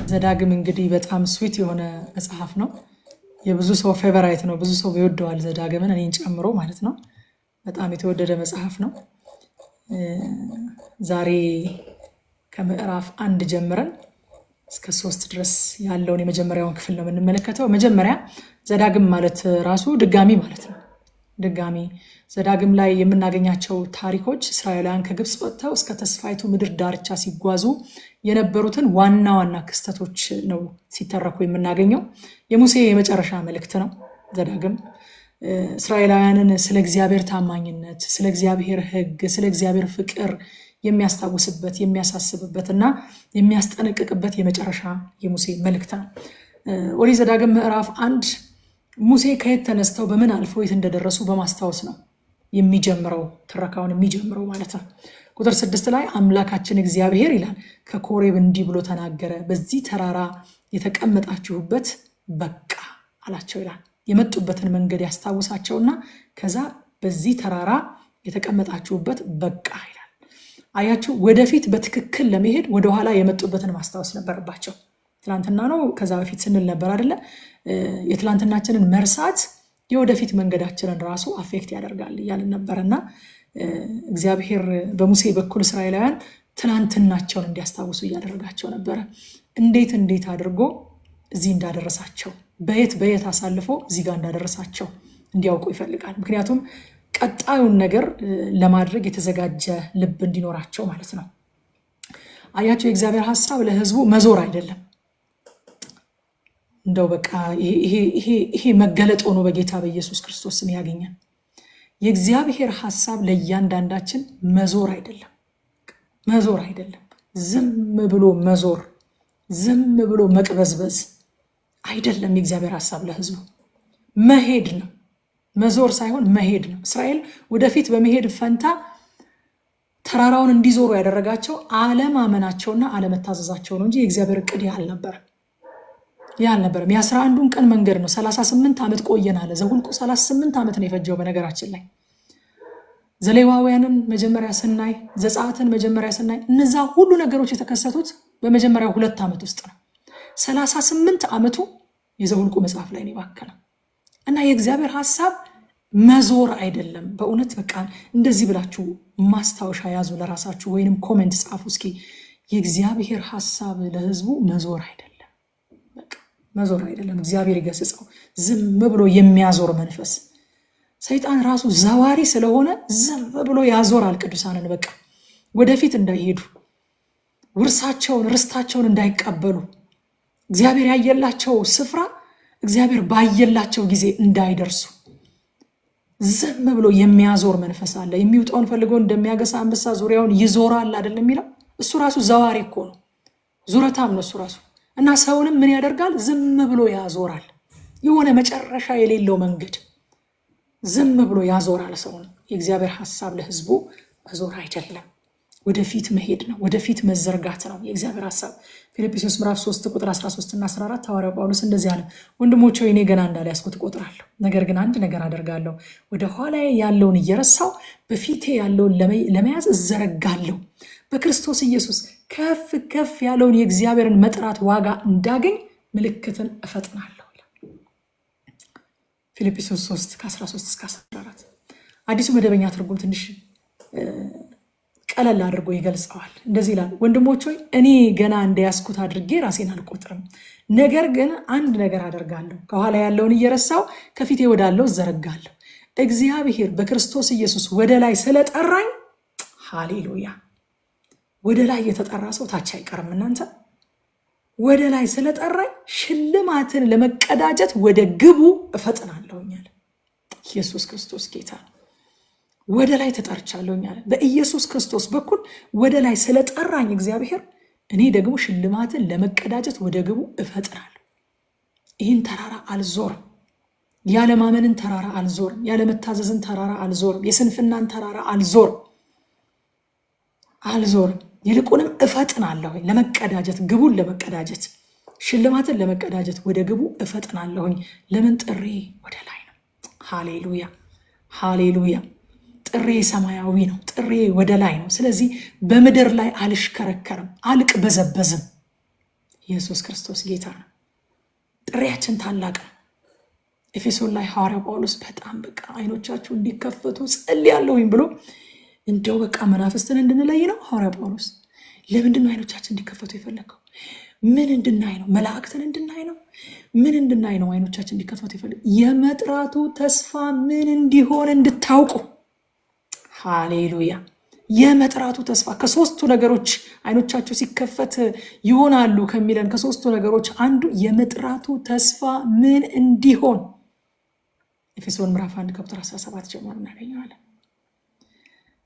ዘዳግም እንግዲህ በጣም ስዊት የሆነ መጽሐፍ ነው። የብዙ ሰው ፌቨራይት ነው። ብዙ ሰው ይወደዋል ዘዳግምን፣ እኔን ጨምሮ ማለት ነው። በጣም የተወደደ መጽሐፍ ነው። ዛሬ ከምዕራፍ 1 ጀምረን እስከ 3 ድረስ ያለውን የመጀመሪያውን ክፍል ነው የምንመለከተው። መጀመሪያ ዘዳግም ማለት ራሱ ድጋሚ ማለት ነው። ድጋሚ ዘዳግም ላይ የምናገኛቸው ታሪኮች እስራኤላውያን ከግብፅ ወጥተው እስከ ተስፋይቱ ምድር ዳርቻ ሲጓዙ የነበሩትን ዋና ዋና ክስተቶች ነው ሲተረኩ የምናገኘው። የሙሴ የመጨረሻ መልእክት ነው ዘዳግም። እስራኤላውያንን ስለ እግዚአብሔር ታማኝነት፣ ስለ እግዚአብሔር ሕግ፣ ስለ እግዚአብሔር ፍቅር የሚያስታውስበት የሚያሳስብበት እና የሚያስጠነቅቅበት የመጨረሻ የሙሴ መልእክት ነው። ኦሪት ዘዳግም ምዕራፍ 1 ሙሴ ከየት ተነስተው በምን አልፎ የት እንደደረሱ በማስታወስ ነው የሚጀምረው፣ ትረካውን የሚጀምረው ማለት ነው። ቁጥር 6 ላይ አምላካችን እግዚአብሔር ይላል ከኮሬብ እንዲህ ብሎ ተናገረ፣ በዚህ ተራራ የተቀመጣችሁበት በቃ አላቸው ይላል። የመጡበትን መንገድ ያስታውሳቸውና ከዛ በዚህ ተራራ የተቀመጣችሁበት በቃ ይላል። አያችሁ፣ ወደፊት በትክክል ለመሄድ ወደኋላ የመጡበትን ማስታወስ ነበረባቸው። ትላንትና ነው ከዛ በፊት ስንል ነበር አይደለ? የትላንትናችንን መርሳት የወደፊት መንገዳችንን ራሱ አፌክት ያደርጋል እያልን ነበርና እግዚአብሔር በሙሴ በኩል እስራኤላውያን ትላንትናቸውን እንዲያስታውሱ እያደረጋቸው ነበረ። እንዴት አድርጎ እዚህ እንዳደረሳቸው፣ በየት አሳልፎ እዚህ ጋር እንዳደረሳቸው እንዲያውቁ ይፈልጋል። ምክንያቱም ቀጣዩን ነገር ለማድረግ የተዘጋጀ ልብ እንዲኖራቸው ማለት ነው። አያቸው፣ የእግዚአብሔር ሐሳብ ለሕዝቡ መዞር አይደለም። እንደው በቃ ይሄ መገለጥ ሆኖ በጌታ በኢየሱስ ክርስቶስ ስም ያገኛል። የእግዚአብሔር ሐሳብ ለእያንዳንዳችን መዞር አይደለም። ዝም ብሎ መዞር፣ ዝም ብሎ መቅበዝበዝ አይደለም። የእግዚአብሔር ሐሳብ ለሕዝቡ መሄድ ነው። መዞር ሳይሆን መሄድ ነው። እስራኤል ወደፊት በመሄድ ፈንታ ተራራውን እንዲዞሩ ያደረጋቸው አለማመናቸውና አለመታዘዛቸው ነው እንጂ የእግዚአብሔር ዕቅድ አልነበረም። የ11ዱን ቀን መንገድ ነው። 38 ዓመት ቆየን አለ ዘኍልቍ። 38 ዓመት ነው የፈጀው። በነገራችን ላይ ዘሌዋውያንን መጀመሪያ ስናይ፣ ዘጸአትን መጀመሪያ ስናይ እነዛ ሁሉ ነገሮች የተከሰቱት በመጀመሪያው 2 ዓመት ውስጥ ነው። 38 ዓመቱ የዘኍልቍ መጽሐፍ ላይ ነው የባከነው። እና የእግዚአብሔር ሐሳብ መዞር አይደለም። በእውነት በቃ እንደዚህ ብላችሁ ማስታወሻ ያዙ ለራሳችሁ፣ ወይንም ኮሜንት ጻፉ እስኪ። የእግዚአብሔር ሐሳብ ለሕዝቡ መዞር አይደለም። በቃ መዞር አይደለም። እግዚአብሔር ይገስጸው። ዝም ብሎ የሚያዞር መንፈስ፣ ሰይጣን ራሱ ዘዋሪ ስለሆነ ዝም ብሎ ያዞራል ቅዱሳንን። በቃ ወደፊት እንዳይሄዱ፣ ውርሳቸውን ርስታቸውን እንዳይቀበሉ፣ እግዚአብሔር ያየላቸው ስፍራ እግዚአብሔር ባየላቸው ጊዜ እንዳይደርሱ ዝም ብሎ የሚያዞር መንፈስ አለ። የሚውጣውን ፈልጎ እንደሚያገሳ አንበሳ ዙሪያውን ይዞራል አይደለም የሚለው? እሱ ራሱ ዘዋሪ እኮ ነው፣ ዙረታም ነው እሱ ራሱ። እና ሰውንም ምን ያደርጋል? ዝም ብሎ ያዞራል። የሆነ መጨረሻ የሌለው መንገድ ዝም ብሎ ያዞራል ሰውን። የእግዚአብሔር ሐሳብ ለሕዝቡ መዞር አይደለም፣ ወደፊት መሄድ ነው፣ ወደፊት መዘርጋት ነው የእግዚአብሔር ሐሳብ። ፊልጵስዩስ ምዕራፍ 3 ቁጥር 13 እና 14 ሐዋርያው ጳውሎስ እንደዚህ አለ፣ ወንድሞቼ ሆይ እኔ ገና እንዳልያዝኩት እቆጥራለሁ፣ ነገር ግን አንድ ነገር አደርጋለሁ፣ ወደ ኋላዬ ያለውን እየረሳሁ በፊቴ ያለውን ለመያዝ እዘረጋለሁ፣ በክርስቶስ ኢየሱስ ከፍ ከፍ ያለውን የእግዚአብሔርን መጥራት ዋጋ እንዳገኝ ምልክትን እፈጥናለሁ። ፊልጵስዩስ 3 ከ13 እስከ 14 አዲሱ መደበኛ ትርጉም ትንሽ ቀለል አድርጎ ይገልጸዋል። እንደዚህ ይላል፣ ወንድሞች ሆይ እኔ ገና እንደያዝኩት አድርጌ ራሴን አልቆጥርም፣ ነገር ግን አንድ ነገር አደርጋለሁ፣ ከኋላ ያለውን እየረሳሁ ከፊቴ ወዳለው እዘረጋለሁ። እግዚአብሔር በክርስቶስ ኢየሱስ ወደ ላይ ስለጠራኝ፣ ሃሌሉያ። ወደ ላይ የተጠራ ሰው ታች አይቀርም። እናንተ ወደ ላይ ስለጠራኝ ሽልማትን ለመቀዳጀት ወደ ግቡ እፈጥናለሁኛል። ኢየሱስ ክርስቶስ ጌታ ነው። ወደ ላይ ተጠርቻለሁኛል። በኢየሱስ ክርስቶስ በኩል ወደ ላይ ስለጠራኝ እግዚአብሔር፣ እኔ ደግሞ ሽልማትን ለመቀዳጀት ወደ ግቡ እፈጥናለሁ። ይህን ተራራ አልዞርም። ያለማመንን ተራራ አልዞርም። ያለመታዘዝን ተራራ አልዞርም። የስንፍናን ተራራ አልዞርም። ይልቁንም እፈጥናለሁኝ ለመቀዳጀት፣ ግቡን ለመቀዳጀት፣ ሽልማትን ለመቀዳጀት ወደ ግቡ እፈጥናለሁኝ። ለምን? ጥሬ ወደ ላይ ነው። ሃሌሉያ። ጥሬ ሰማያዊ ነው። ጥሬ ወደ ላይ ነው። ስለዚህ በምድር ላይ አልሽከረከርም፣ አልቅበዘበዝም። ኢየሱስ ክርስቶስ ጌታ ነው። ጥሪያችን ታላቅ ነው። ኤፌሶን ላይ ሐዋርያው ጳውሎስ በጣም በቃ አይኖቻችሁ እንዲከፈቱ ጸልያለሁኝ ብሎ እንደው በቃ መናፍስትን እንድንለይ ነው ሐዋርያው ጳውሎስ። ለምንድን ነው አይኖቻችን እንዲከፈቱ የፈለገው? ምን እንድናይ ነው? መላእክትን እንድናይ ነው? ምን እንድናይ ነው አይኖቻችን እንዲከፈቱ የፈለገው? የመጥራቱ ተስፋ ምን እንዲሆን እንድታውቁ። ሃሌሉያ። የመጥራቱ ተስፋ ከሶስቱ ነገሮች አይኖቻችሁ ሲከፈት ይሆናሉ ከሚለን ከሶስቱ ነገሮች አንዱ የመጥራቱ ተስፋ ምን እንዲሆን ኤፌሶን ምዕራፍ 1 ቁጥር 17 ጀምሮ እናገኘዋለን።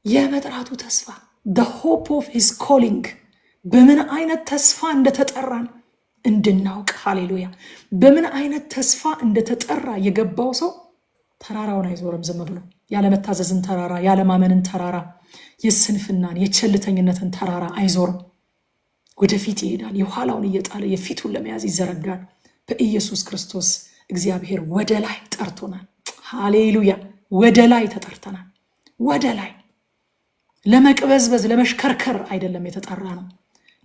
የመጥራቱ ተስፋ the hope of his calling በምን አይነት ተስፋ እንደተጠራን እንድናውቅ። ሃሌሉያ። በምን አይነት ተስፋ እንደተጠራ የገባው ሰው ተራራውን አይዞርም ዝም ብሎ። ያለመታዘዝን ተራራ፣ ያለማመንን ተራራ፣ የስንፍናን የቸልተኝነትን ተራራ አይዞርም። ወደፊት ይሄዳል። የኋላውን እየጣለ የፊቱን ለመያዝ ይዘረጋል። በኢየሱስ ክርስቶስ እግዚአብሔር ወደ ላይ ጠርቶናል። ሃሌሉያ። ወደ ላይ ተጠርተናል። ወደ ላይ ለመቅበዝበዝ ለመሽከርከር አይደለም የተጠራ ነው።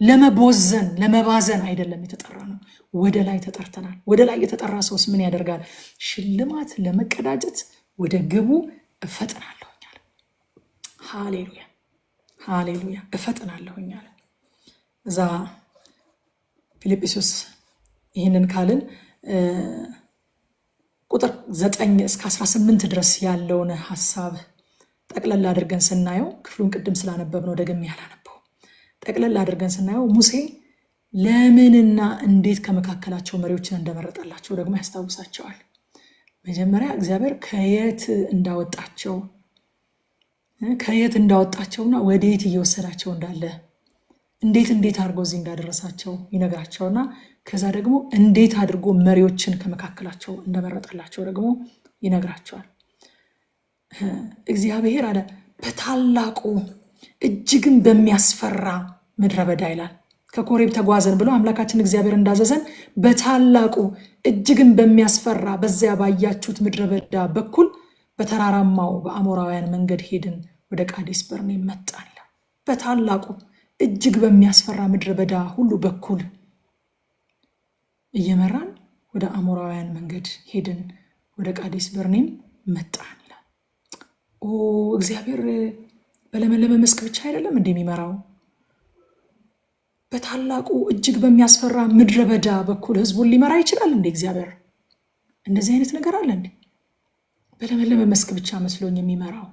ለመቦዘን ለመባዘን አይደለም የተጠራ ነው። ወደ ላይ ተጠርተናል። ወደ ላይ የተጠራ ሰውስ ምን ያደርጋል? ሽልማት ለመቀዳጀት ወደ ግቡ እፈጥናለሁኛል። ሃሌሉያ ሃሌሉያ። እፈጥናለሁኛል። እዛ ፊልጵስዩስ ይህንን ካልን ቁጥር 9 እስከ 18 ድረስ ያለውን ሐሳብ ጠቅለል አድርገን ስናየው፣ ክፍሉን ቅድም ስላነበብነው ደግሜ ያላነበው ጠቅለል አድርገን ስናየው ሙሴ ለምንና እንዴት ከመካከላቸው መሪዎችን እንደመረጠላቸው ደግሞ ያስታውሳቸዋል። መጀመሪያ እግዚአብሔር ከየት እንዳወጣቸውና ወዴት እየወሰዳቸው እንዳለ እንዴት አድርጎ እዚህ እንዳደረሳቸው ይነግራቸውና ከዛ ደግሞ እንዴት አድርጎ መሪዎችን ከመካከላቸው እንደመረጠላቸው ደግሞ ይነግራቸዋል። እግዚአብሔር አለ በታላቁ እጅግን በሚያስፈራ ምድረ በዳ ይላል። ከኮሬብ ተጓዘን ብሎ አምላካችን እግዚአብሔር እንዳዘዘን በታላቁ እጅግን በሚያስፈራ በዚያ ባያችሁት ምድረ በዳ በኩል በተራራማው በአሞራውያን መንገድ ሄድን፣ ወደ ቃዴስ በርኔ መጣን ይላል። በታላቁ እጅግ በሚያስፈራ ምድረ በዳ ሁሉ በኩል እየመራን ወደ አሞራውያን መንገድ ሄድን፣ ወደ ቃዴስ በርኔም መጣን ይላል። እግዚአብሔር በለመለመ መስክ ብቻ አይደለም እንደሚመራው፣ በታላቁ እጅግ በሚያስፈራ ምድረ በዳ በኩል ህዝቡን ሊመራ ይችላል እንዴ? እግዚአብሔር እንደዚህ አይነት ነገር አለ እንዴ? በለመለመ መስክ ብቻ መስሎኝ የሚመራው፣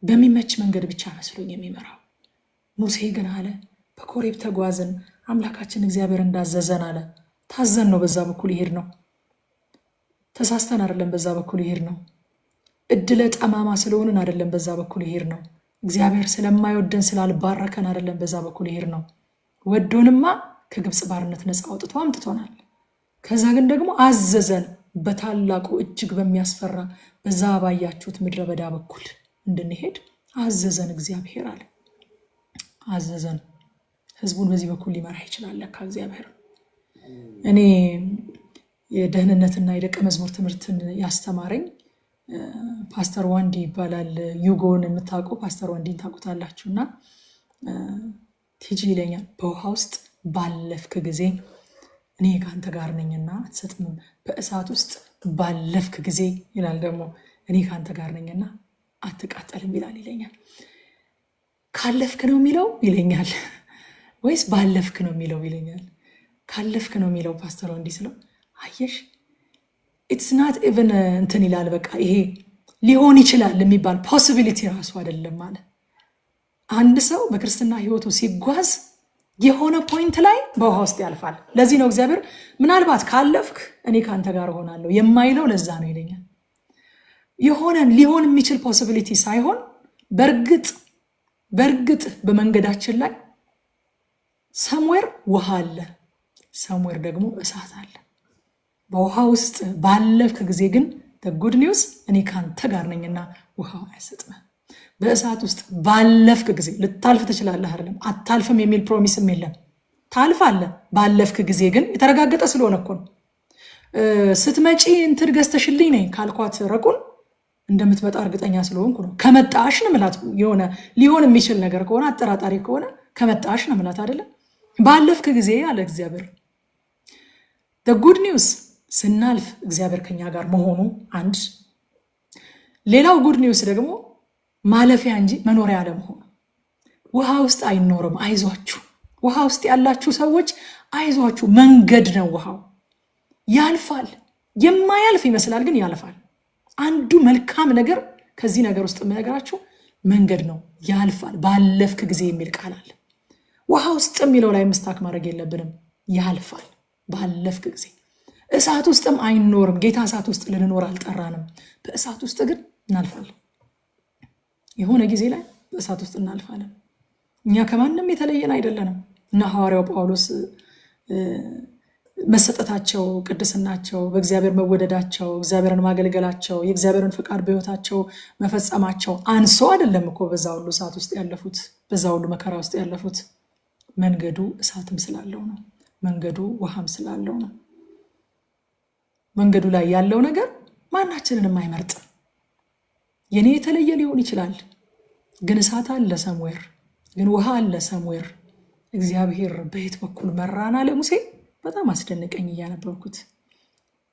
በሚመች መንገድ ብቻ መስሎኝ የሚመራው። ሙሴ ግን አለ በኮሬብ ተጓዝን፣ አምላካችን እግዚአብሔር እንዳዘዘን አለ። ታዘን ነው በዛ በኩል ይሄድ ነው። ተሳስተን አይደለም በዛ በኩል ይሄድ ነው። እድለ ጠማማ ስለሆንን አይደለም በዛ በኩል ይሄድ ነው። እግዚአብሔር ስለማይወደን ስላልባረከን አይደለም በዛ በኩል ይሄድ ነው። ወዶንማ ከግብፅ ባርነት ነፃ አውጥቶ አምጥቶናል። ከዛ ግን ደግሞ አዘዘን በታላቁ እጅግ በሚያስፈራ በዛ ባያችሁት ምድረ በዳ በኩል እንድንሄድ አዘዘን እግዚአብሔር አለ። አዘዘን። ህዝቡን በዚህ በኩል ሊመራ ይችላል ለካ እግዚአብሔር። እኔ የደህንነትና የደቀ መዝሙር ትምህርትን ያስተማረኝ ፓስተር ዋንዲ ይባላል። ዩጎን የምታውቁ ፓስተር ዋንዲን ታውቁታላችሁና ቲጂ ይለኛል፣ በውሃ ውስጥ ባለፍክ ጊዜ እኔ ከአንተ ጋር ነኝና አትሰጥምም፣ በእሳት ውስጥ ባለፍክ ጊዜ ይላል ደግሞ እኔ ከአንተ ጋር ነኝና አትቃጠልም ይላል ይለኛል። ካለፍክ ነው የሚለው ይለኛል ወይስ ባለፍክ ነው የሚለው ይለኛል። ካለፍክ ነው የሚለው ፓስተር ዋንዲ ስለው አየሽ ኢትስ ናት ኢቨን እንትን ይላል። በቃ ይሄ ሊሆን ይችላል የሚባል ፖሲቢሊቲ ራሱ አይደለም ማለት። አንድ ሰው በክርስትና ህይወቱ ሲጓዝ የሆነ ፖይንት ላይ በውሃ ውስጥ ያልፋል። ለዚህ ነው እግዚአብሔር ምናልባት ካለፍክ እኔ ከአንተ ጋር ሆናለሁ የማይለው ለዛ ነው ይለኛል። የሆነ ሊሆን የሚችል ፖሲቢሊቲ ሳይሆን በእርግጥ በመንገዳችን ላይ ሰምዌር ውሃ አለ፣ ሰምዌር ደግሞ እሳት አለ። በውሃ ውስጥ ባለፍክ ጊዜ ግን ጉድ ኒውስ እኔ ካንተ ጋር ነኝና ውሃው አያሰጥምም። በእሳት ውስጥ ባለፍክ ጊዜ ልታልፍ ትችላለህ አይደለም፣ አታልፍም የሚል ፕሮሚስም የለም። ታልፋለህ። ባለፍክ ጊዜ ግን የተረጋገጠ ስለሆነ እኮ ነው። ስትመጪ እንትን ገዝተሽልኝ ነኝ ካልኳት ረቁን እንደምትመጣ እርግጠኛ ስለሆንኩ ነው። ከመጣሽ ነው ምላት። የሆነ ሊሆን የሚችል ነገር ከሆነ አጠራጣሪ ከሆነ ከመጣሽ ነው ምላት አይደለም። ባለፍክ ጊዜ አለ እግዚአብሔር the good news ስናልፍ እግዚአብሔር ከኛ ጋር መሆኑ አንድ። ሌላው good news ደግሞ ማለፊያ እንጂ መኖሪያ አለመሆኑ። ውሃ ውስጥ አይኖርም፣ አይዟችሁ። ውሃ ውስጥ ያላችሁ ሰዎች አይዟችሁ፣ መንገድ ነው ውሃው። ያልፋል። የማያልፍ ይመስላል ግን ያልፋል። አንዱ መልካም ነገር ከዚህ ነገር ውስጥ የምነግራችሁ መንገድ ነው፣ ያልፋል። ባለፍክ ጊዜ የሚል ቃል አለ። ውሃ ውስጥ የሚለው ላይ ምስታክ ማድረግ የለብንም። ያልፋል ባለፍክ ጊዜ። እሳት ውስጥም አይኖርም። ጌታ እሳት ውስጥ ልንኖር አልጠራንም። በእሳት ውስጥ ግን እናልፋለን። የሆነ ጊዜ ላይ በእሳት ውስጥ እናልፋለን። እኛ ከማንም የተለየን አይደለንም እና ሐዋርያው ጳውሎስ መሰጠታቸው፣ ቅድስናቸው፣ በእግዚአብሔር መወደዳቸው፣ እግዚአብሔርን ማገልገላቸው፣ የእግዚአብሔርን ፍቃድ በሕይወታቸው መፈጸማቸው አንሶ አይደለም እኮ በዛ ሁሉ እሳት ውስጥ ያለፉት፣ በዛ ሁሉ መከራ ውስጥ ያለፉት። መንገዱ እሳትም ስላለው ነው። መንገዱ ውሃም ስላለው ነው። መንገዱ ላይ ያለው ነገር ማናችንንም አይመርጥም። የኔ የተለየ ሊሆን ይችላል፣ ግን እሳት አለ ሰምዌር፣ ግን ውሃ አለ ሰምዌር። እግዚአብሔር በየት በኩል መራን አለ ሙሴ። በጣም አስደነቀኝ እያነበብኩት።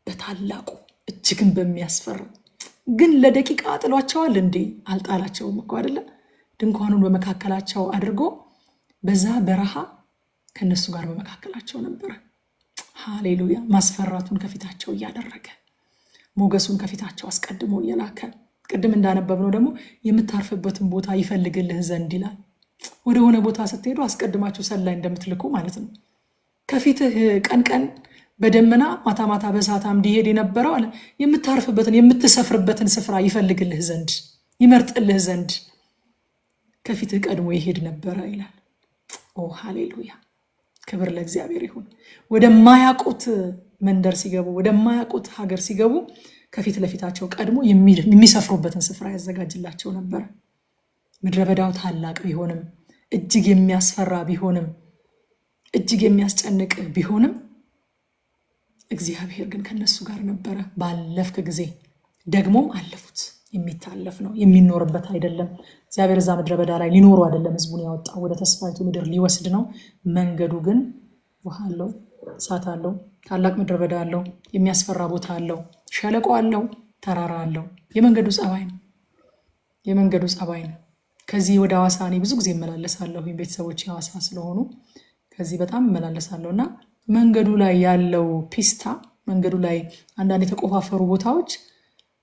በታላቁ እጅግን በሚያስፈራ ግን ለደቂቃ ጥሏቸዋል እንዴ? አልጣላቸውም እኮ አይደለ? ድንኳኑን በመካከላቸው አድርጎ በዛ በረሃ ከነሱ ጋር በመካከላቸው ነበረ። ሃሌሉያ! ማስፈራቱን ከፊታቸው እያደረገ ሞገሱን ከፊታቸው አስቀድሞ እየላከ፣ ቅድም እንዳነበብነው ደግሞ የምታርፍበትን ቦታ ይፈልግልህ ዘንድ ይላል። ወደ ሆነ ቦታ ስትሄዱ አስቀድማችሁ ሰላይ እንደምትልኩ ማለት ነው። ከፊትህ ቀን ቀን በደመና ማታ ማታ በእሳት አምድ ይሄድ የነበረው አለ የምታርፍበትን የምትሰፍርበትን ስፍራ ይፈልግልህ ዘንድ ይመርጥልህ ዘንድ ከፊትህ ቀድሞ ይሄድ ነበረ ይላል። ኦ ሃሌሉያ! ክብር ለእግዚአብሔር ይሁን። ወደማያውቁት መንደር ሲገቡ፣ ወደማያውቁት ሀገር ሲገቡ ከፊት ለፊታቸው ቀድሞ የሚሰፍሩበትን ስፍራ ያዘጋጅላቸው ነበር። ምድረ በዳው ታላቅ ቢሆንም፣ እጅግ የሚያስፈራ ቢሆንም፣ እጅግ የሚያስጨንቅ ቢሆንም እግዚአብሔር ግን ከነሱ ጋር ነበረ። ባለፍክ ጊዜ ደግሞም አለፉት። የሚታለፍ ነው፣ የሚኖርበት አይደለም። እግዚአብሔር እዛ ምድረ በዳ ላይ ሊኖሩ አይደለም ህዝቡን ያወጣው፣ ወደ ተስፋይቱ ምድር ሊወስድ ነው። መንገዱ ግን ውሃ አለው፣ እሳት አለው፣ ታላቅ ምድረ በዳ አለው፣ የሚያስፈራ ቦታ አለው፣ ሸለቆ አለው፣ ተራራ አለው። የመንገዱ ጸባይ ነው። የመንገዱ ጸባይ ነው። ከዚህ ወደ ሐዋሳ እኔ ብዙ ጊዜ እመላለሳለሁ። ቤተሰቦች ሐዋሳ ስለሆኑ ከዚህ በጣም እመላለሳለሁ እና መንገዱ ላይ ያለው ፒስታ፣ መንገዱ ላይ አንዳንድ የተቆፋፈሩ ቦታዎች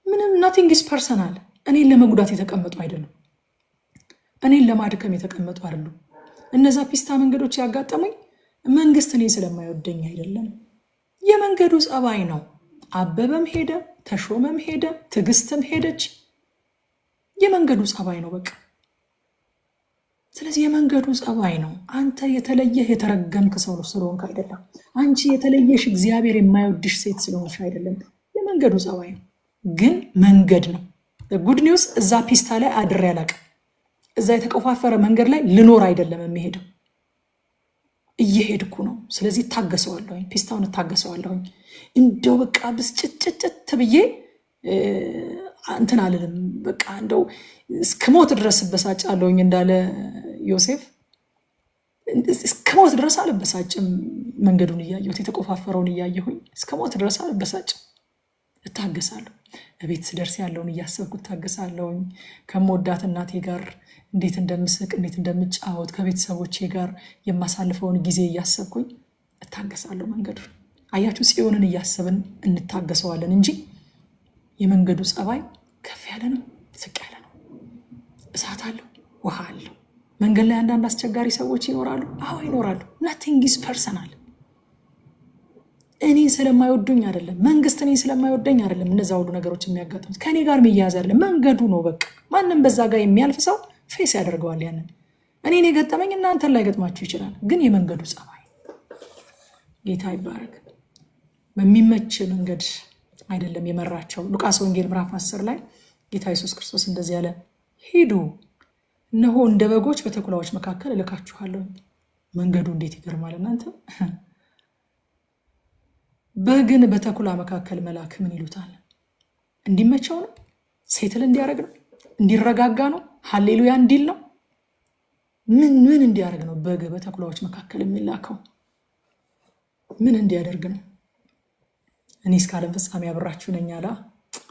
ምንም ናቲንግ ኢዝ ፐርሰናል። እኔን ለመጉዳት የተቀመጡ አይደሉም። እኔን ለማድከም የተቀመጡ አይደሉም። እነዛ ፒስታ መንገዶች ያጋጠሙኝ መንግስት እኔ ስለማይወደኝ አይደለም። የመንገዱ ጸባይ ነው። አበበም ሄደ፣ ተሾመም ሄደ፣ ትዕግስትም ሄደች። የመንገዱ ጸባይ ነው በቃ። ስለዚህ የመንገዱ ጸባይ ነው። አንተ የተለየህ የተረገምክ ሰው ስለሆንክ አይደለም። አንቺ የተለየሽ እግዚአብሔር የማይወድሽ ሴት ስለሆንሽ አይደለም። የመንገዱ ጸባይ ነው። ግን መንገድ ነው። ጉድ ኒውስ እዛ ፒስታ ላይ አድሬ አላውቅም። እዛ የተቆፋፈረ መንገድ ላይ ልኖር አይደለም የሚሄደው፣ እየሄድኩ ነው። ስለዚህ እታገሰዋለሁኝ፣ ፒስታውን እታገሰዋለሁኝ። እንደው በቃ ብስጭጭጭት ብዬ እንትን አልልም። በቃ እንደው እስከሞት ድረስ እበሳጫለሁኝ እንዳለ ዮሴፍ። እስከሞት ድረስ አልበሳጭም። መንገዱን እያየሁት የተቆፋፈረውን እያየሁኝ እስከሞት ድረስ አልበሳጭም። እታገሳለሁ። እቤት ስደርስ ያለውን እያሰብኩ እታገሳለሁኝ። ከምወዳት እናቴ ጋር እንዴት እንደምስቅ እንዴት እንደምጫወት ከቤተሰቦቼ ጋር የማሳልፈውን ጊዜ እያሰብኩኝ እታገሳለሁ መንገዱን። አያችሁ፣ ጽዮንን እያሰብን እንታገሰዋለን እንጂ የመንገዱ ጸባይ ከፍ ያለ ነው፣ ዝቅ ያለ ነው። እሳት አለው፣ ውሃ አለው። መንገድ ላይ አንዳንድ አስቸጋሪ ሰዎች ይኖራሉ። አዎ ይኖራሉ። ናቲንግ ኢዝ ፐርሰናል። እኔ ስለማይወዱኝ አይደለም፣ መንግስት እኔ ስለማይወደኝ አይደለም እነዛ ሁሉ ነገሮች የሚያጋጥሙት። ከኔ ጋር የሚያያዝ አይደለም፣ መንገዱ ነው በቃ። ማንም በዛ ጋር የሚያልፍ ሰው ፌስ ያደርገዋል ያንን። እኔን የገጠመኝ እናንተን ላይ ገጥማችሁ ይችላል፣ ግን የመንገዱ ጸባይ። ጌታ ይባረክ። በሚመች መንገድ አይደለም የመራቸው። ሉቃስ ወንጌል ምዕራፍ 10 ላይ ጌታ ኢየሱስ ክርስቶስ እንደዚህ ያለ፣ ሂዱ እነሆ እንደ በጎች በተኩላዎች መካከል እልካችኋለሁ። መንገዱ እንዴት ይገርማል እናንተ! በግን በተኩላ መካከል መላክ ምን ይሉታል? እንዲመቸው ነው? ሴትል እንዲያደርግ ነው? እንዲረጋጋ ነው? ሃሌሉያ እንዲል ነው? ምን እንዲያደርግ ነው? በግ በተኩላዎች መካከል የሚላከው ምን እንዲያደርግ ነው? እኔ እስከ ዓለም ፍጻሜ አብራችሁ ነኝ አለ።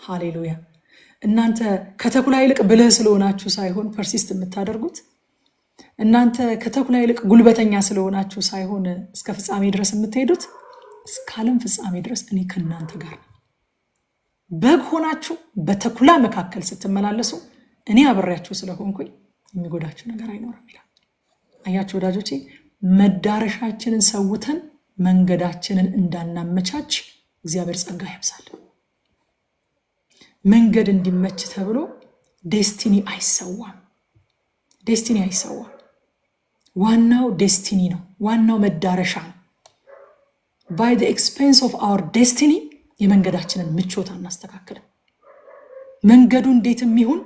ሃሌሉያ። እናንተ ከተኩላ ይልቅ ብልህ ስለሆናችሁ ሳይሆን ፐርሲስት የምታደርጉት፣ እናንተ ከተኩላ ይልቅ ጉልበተኛ ስለሆናችሁ ሳይሆን እስከ ፍጻሜ ድረስ የምትሄዱት፣ እስከ ዓለም ፍጻሜ ድረስ እኔ ከእናንተ ጋር ነው። በግ ሆናችሁ በተኩላ መካከል ስትመላለሱ እኔ አብሬያችሁ ስለሆንኩኝ የሚጎዳችሁ ነገር አይኖርም ይላል። አያችሁ ወዳጆቼ፣ መዳረሻችንን ሰውተን መንገዳችንን እንዳናመቻች እግዚአብሔር ጸጋ ያብዛል። መንገድ እንዲመች ተብሎ ዴስቲኒ አይሰዋም። ዴስቲኒ አይሰዋም። ዋናው ዴስቲኒ ነው። ዋናው መዳረሻ ነው። ባይ ዘ ኤክስፔንስ ኦፍ አወር ዴስቲኒ የመንገዳችንን ምቾት አናስተካክልም። መንገዱ እንዴትም ይሁን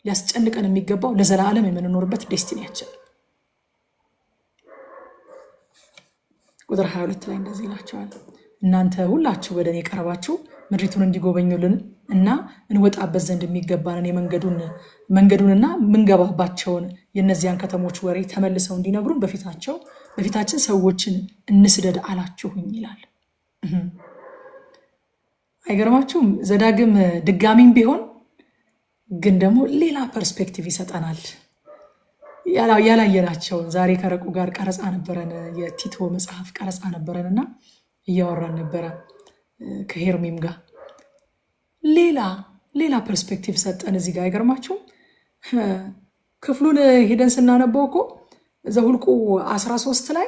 ሊያስጨንቀን የሚገባው ለዘላለም የምንኖርበት ዴስቲኒያችን። ቁጥር 22 ላይ እንደዚህ ይላቸዋል፣ እናንተ ሁላችሁ ወደ እኔ ቀርባችሁ ምድሪቱን እንዲጎበኙልን እና እንወጣበት ዘንድ የሚገባንን መንገዱንና ምንገባባቸውን የእነዚያን ከተሞች ወሬ ተመልሰው እንዲነግሩን በፊታችን ሰዎችን እንስደድ አላችሁኝ ይላል። አይገርማችሁም? ዘዳግም ድጋሚም ቢሆን ግን ደግሞ ሌላ ፐርስፔክቲቭ ይሰጠናል። ያላየናቸውን ዛሬ ከረቁ ጋር ቀረጻ ነበረን፣ የቲቶ መጽሐፍ ቀረጻ ነበረን እና እያወራን ነበረ ከሄርሜም ጋር ሌላ ፐርስፔክቲቭ ሰጠን እዚህ ጋር። አይገርማችሁም? ክፍሉን ሄደን ስናነበው እኮ ዘኍልቍ 13 ላይ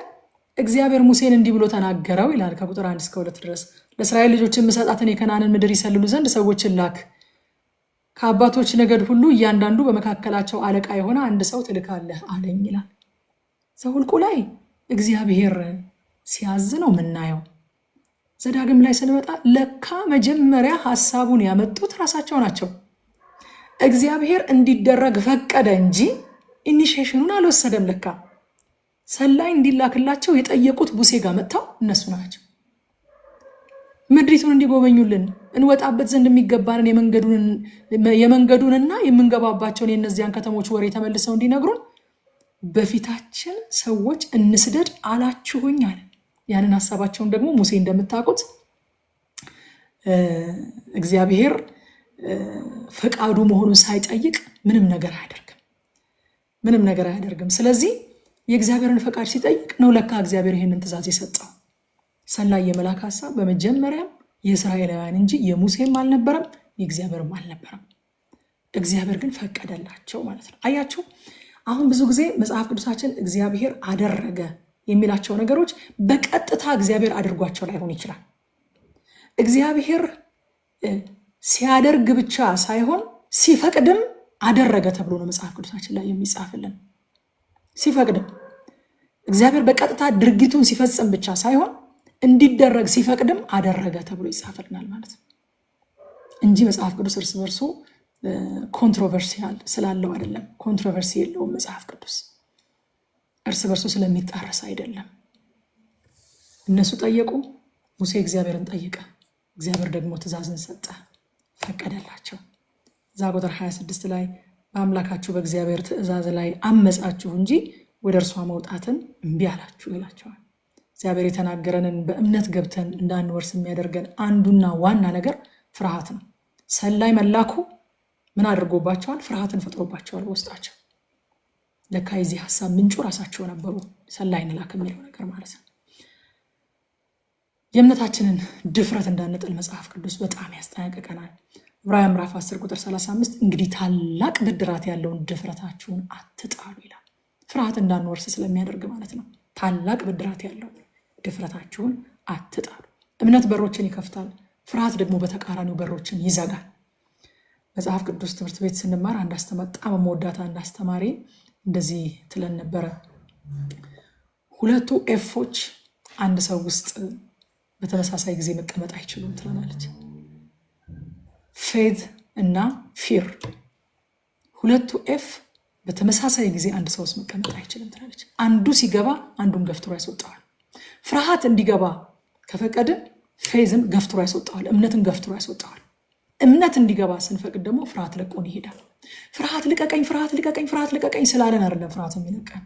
እግዚአብሔር ሙሴን እንዲህ ብሎ ተናገረው ይላል ከቁጥር 1 እስከ 2 ድረስ። ለእስራኤል ልጆች የምሰጣትን የከናንን ምድር ይሰልሉ ዘንድ ሰዎችን ላክ፣ ከአባቶች ነገድ ሁሉ እያንዳንዱ በመካከላቸው አለቃ የሆነ አንድ ሰው ትልካለህ አለኝ ይላል። ዘኍልቍ ላይ እግዚአብሔር ሲያዝ ነው የምናየው። ዘዳግም ላይ ስንመጣ ለካ መጀመሪያ ሀሳቡን ያመጡት ራሳቸው ናቸው። እግዚአብሔር እንዲደረግ ፈቀደ እንጂ ኢኒሺዬሽኑን አልወሰደም። ለካ ሰላይ እንዲላክላቸው የጠየቁት ሙሴ ጋር መጥተው እነሱ ናቸው። ምድሪቱን እንዲጎበኙልን እንወጣበት ዘንድ የሚገባንን የመንገዱንና የምንገባባቸውን የእነዚያን ከተሞች ወሬ ተመልሰው እንዲነግሩን በፊታችን ሰዎች እንስደድ አላችሁኝ አለ። ያንን ሀሳባቸውን ደግሞ ሙሴ እንደምታውቁት እግዚአብሔር ፈቃዱ መሆኑን ሳይጠይቅ ምንም ነገር አያደርግም። ስለዚህ የእግዚአብሔርን ፈቃድ ሲጠይቅ ነው ለካ እግዚአብሔር ይህንን ትእዛዝ የሰጠው። ሰላይ የመላክ ሀሳብ በመጀመሪያም የእስራኤላውያን እንጂ የሙሴም አልነበረም፣ የእግዚአብሔርም አልነበረም። እግዚአብሔር ግን ፈቀደላቸው ማለት ነው። አያችሁ፣ አሁን ብዙ ጊዜ መጽሐፍ ቅዱሳችን እግዚአብሔር አደረገ የሚላቸው ነገሮች በቀጥታ እግዚአብሔር አድርጓቸው ላይሆን ይችላል። እግዚአብሔር ሲያደርግ ብቻ ሳይሆን ሲፈቅድም አደረገ ተብሎ ነው መጽሐፍ ቅዱሳችን ላይ የሚጻፍልን። ሲፈቅድም እግዚአብሔር በቀጥታ ድርጊቱን ሲፈጽም ብቻ ሳይሆን እንዲደረግ ሲፈቅድም አደረገ ተብሎ ይጻፍልናል ማለት ነው እንጂ መጽሐፍ ቅዱስ እርስ በርሱ ኮንትሮቨርሲያል ስላለው አይደለም። ኮንትሮቨርሲ የለውም መጽሐፍ ቅዱስ እርስ በርሱ ስለሚጣረስ አይደለም። እነሱ ጠየቁ፣ ሙሴ እግዚአብሔርን ጠየቀ፣ እግዚአብሔር ደግሞ ትእዛዝን ሰጠ፣ ፈቀደላቸው። እዛ ቁጥር 26 ላይ በአምላካችሁ በእግዚአብሔር ትእዛዝ ላይ አመጻችሁ እንጂ ወደ እርሷ መውጣትን እምቢ አላችሁ ይላቸዋል። እግዚአብሔር የተናገረንን በእምነት ገብተን እንዳንወርስ የሚያደርገን አንዱና ዋና ነገር ፍርሃት ነው። ሰላይ መላኩ ምን አድርጎባቸዋል? ፍርሃትን ፈጥሮባቸዋል በውስጣቸው። ለካ የዚህ ሀሳብ ምንጩ ራሳቸው ነበሩ። ሰላይ እንላክ የሚለው ነገር ማለት ነው። የእምነታችንን ድፍረት እንዳንጥል መጽሐፍ ቅዱስ በጣም ያስጠነቅቀናል። ዕብራውያን ምዕራፍ 10 ቁጥር 35 እንግዲህ ታላቅ ብድራት ያለውን ድፍረታችሁን አትጣሉ ይላል። ፍርሃት እንዳንወርስ ስለሚያደርግ ማለት ነው። ታላቅ ብድራት ያለው ድፍረታችሁን አትጣሉ። እምነት በሮችን ይከፍታል፣ ፍርሃት ደግሞ በተቃራኒው በሮችን ይዘጋል። መጽሐፍ ቅዱስ ትምህርት ቤት ስንማር በጣም መወዳታ አንድ አስተማሪ እንደዚህ ትለን ነበረ። ሁለቱ ኤፎች አንድ ሰው ውስጥ በተመሳሳይ ጊዜ መቀመጥ አይችሉም ትለናለች። ፌዝ እና ፊር፣ ሁለቱ ኤፍ በተመሳሳይ ጊዜ አንድ ሰው ውስጥ መቀመጥ አይችልም ትላለች። አንዱ ሲገባ አንዱን ገፍትሮ ያስወጣዋል። ፍርሃት እንዲገባ ከፈቀድን ፌዝን ገፍትሮ ያስወጣዋል፣ እምነትን ገፍትሮ ያስወጣዋል። እምነት እንዲገባ ስንፈቅድ ደግሞ ፍርሃት ለቆን ይሄዳል። ፍርሃት ልቀቀኝ፣ ፍርሃት ልቀቀኝ፣ ፍርሃት ልቀቀኝ ስላለን አይደለም ፍርሃት የሚለቀን።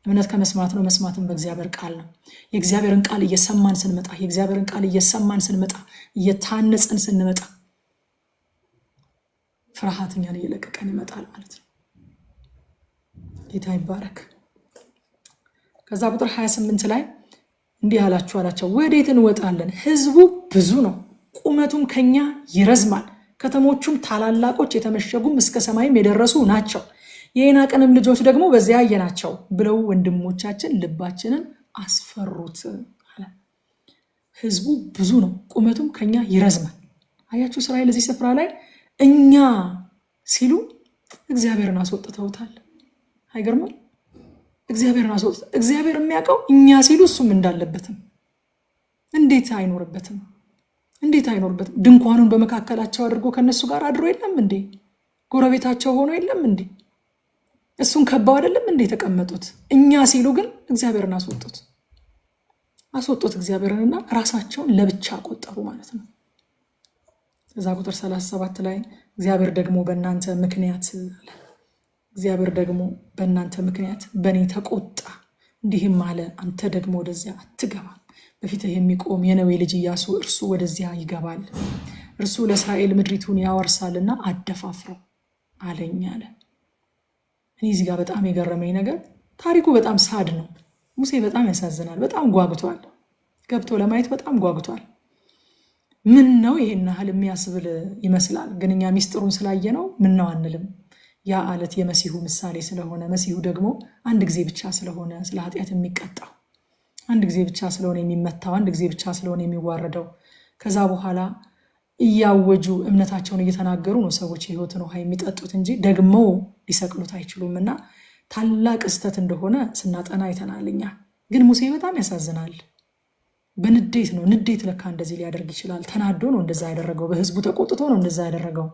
እምነት ከመስማት ነው፣ መስማትም በእግዚአብሔር ቃል ነው። የእግዚአብሔርን ቃል እየሰማን ስንመጣ የእግዚአብሔርን ቃል እየሰማን ስንመጣ እየታነጽን ስንመጣ ፍርሃት እኛን እየለቀቀን ይመጣል ማለት ነው። ጌታ ይባረክ። ከዛ ቁጥር 28 ላይ እንዲህ አላቸው፣ ወዴት እንወጣለን? ህዝቡ ብዙ ነው፣ ቁመቱም ከኛ ይረዝማል፣ ከተሞቹም ታላላቆች የተመሸጉም እስከ ሰማይም የደረሱ ናቸው። የዔናቅንም ልጆች ደግሞ በዚያ አየናቸው ብለው ወንድሞቻችን ልባችንን አስፈሩት አለ። ህዝቡ ብዙ ነው፣ ቁመቱም ከኛ ይረዝማል። አያችሁ፣ እስራኤል እዚህ ስፍራ ላይ እኛ ሲሉ እግዚአብሔርን አስወጥተውታል። አይገርምም? እግዚአብሔርን አስወጥተው እግዚአብሔር የሚያውቀው እኛ ሲሉ እሱም እንዳለበትም እንዴት አይኖርበትም? ድንኳኑን በመካከላቸው አድርጎ ከነሱ ጋር አድሮ የለም እንዴ? ጎረቤታቸው ሆኖ የለም እንዴ? እሱን ከበው አይደለም እንዴ የተቀመጡት? እኛ ሲሉ ግን እግዚአብሔርን አስወጡት እግዚአብሔርንና ራሳቸውን ለብቻ ቆጠሩ ማለት ነው። እዛ ቁጥር 37 ላይ እግዚአብሔር ደግሞ በእናንተ ምክንያት በእኔ ተቆጣ፣ እንዲህም አለ፣ አንተ ደግሞ ወደዚያ አትገባም፣ በፊትህ የሚቆም የነዌ ልጅ ኢያሱ እርሱ ወደዚያ ይገባል፣ እርሱ ለእስራኤል ምድሪቱን ያወርሳልና አደፋፍረው አለኝ አለ። እኔ እዚህ ጋር በጣም የገረመኝ ነገር ታሪኩ በጣም ሳድ ነው። ሙሴ በጣም ያሳዝናል። በጣም ጓጉቷል፣ ገብቶ ለማየት በጣም ጓጉቷል። ምን ነው ይሄን ያህል የሚያስብል ይመስላል። ግን እኛ ሚስጥሩን ስላየ ነው ምን ነው አንልም። ያ አለት የመሲሁ ምሳሌ ስለሆነ፣ መሲሁ ደግሞ አንድ ጊዜ ብቻ ስለሆነ ስለ ኃጢአት የሚቀጣው፣ አንድ ጊዜ ብቻ ስለሆነ የሚመታው፣ አንድ ጊዜ ብቻ ስለሆነ የሚዋረደው፣ ከዛ በኋላ እያወጁ እምነታቸውን እየተናገሩ ነው ሰዎች የሕይወትን ውሃ የሚጠጡት እንጂ ደግሞ ሊሰቅሉት አይችሉም። እና ታላቅ ስተት እንደሆነ ስናጠና አይተናል እኛ። ግን ሙሴ በጣም ያሳዝናል። በንዴት ነው። ንዴት ለካ እንደዚህ ሊያደርግ ይችላል። ተናዶ ነው እንደዛ ያደረገው። በህዝቡ ተቆጥቶ ነው እንደዛ ያደረገው።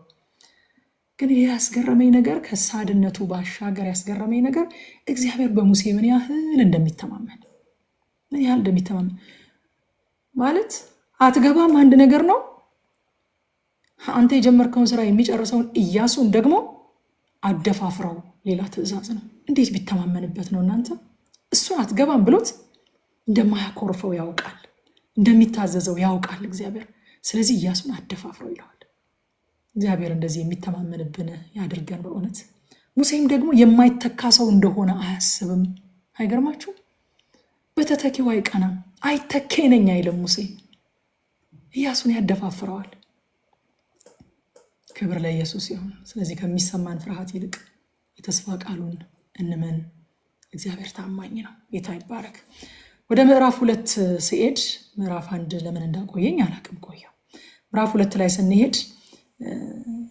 ግን ይህ ያስገረመኝ ነገር ከሳድነቱ ባሻገር ያስገረመኝ ነገር እግዚአብሔር በሙሴ ምን ያህል እንደሚተማመን ማለት አትገባም አንድ ነገር ነው። አንተ የጀመርከውን ስራ የሚጨርሰውን ኢያሱን ደግሞ አደፋፍረው ሌላ ትእዛዝ ነው። እንዴት ቢተማመንበት ነው እናንተ? እሱን አትገባም ብሎት እንደማያኮርፈው ያውቃል፣ እንደሚታዘዘው ያውቃል እግዚአብሔር። ስለዚህ ኢያሱን አደፋፍረው ይለዋል። እግዚአብሔር እንደዚህ የሚተማመንብን ያድርገን በእውነት። ሙሴም ደግሞ የማይተካ ሰው እንደሆነ አያስብም። አይገርማችሁ? በተተኪው አይቀናም። አይተኬ ነኝ አይልም ሙሴ። ኢያሱን ያደፋፍረዋል። ክብር ለኢየሱስ ይሁን። ስለዚህ ከሚሰማን ፍርሃት ይልቅ የተስፋ ቃሉን እንመን። እግዚአብሔር ታማኝ ነው። ጌታ ይባረክ። ወደ ምዕራፍ 2 ሲሄድ ምዕራፍ 1 ለምን እንዳቆየኝ አላቅም። ምዕራፍ 2 ላይ ስንሄድ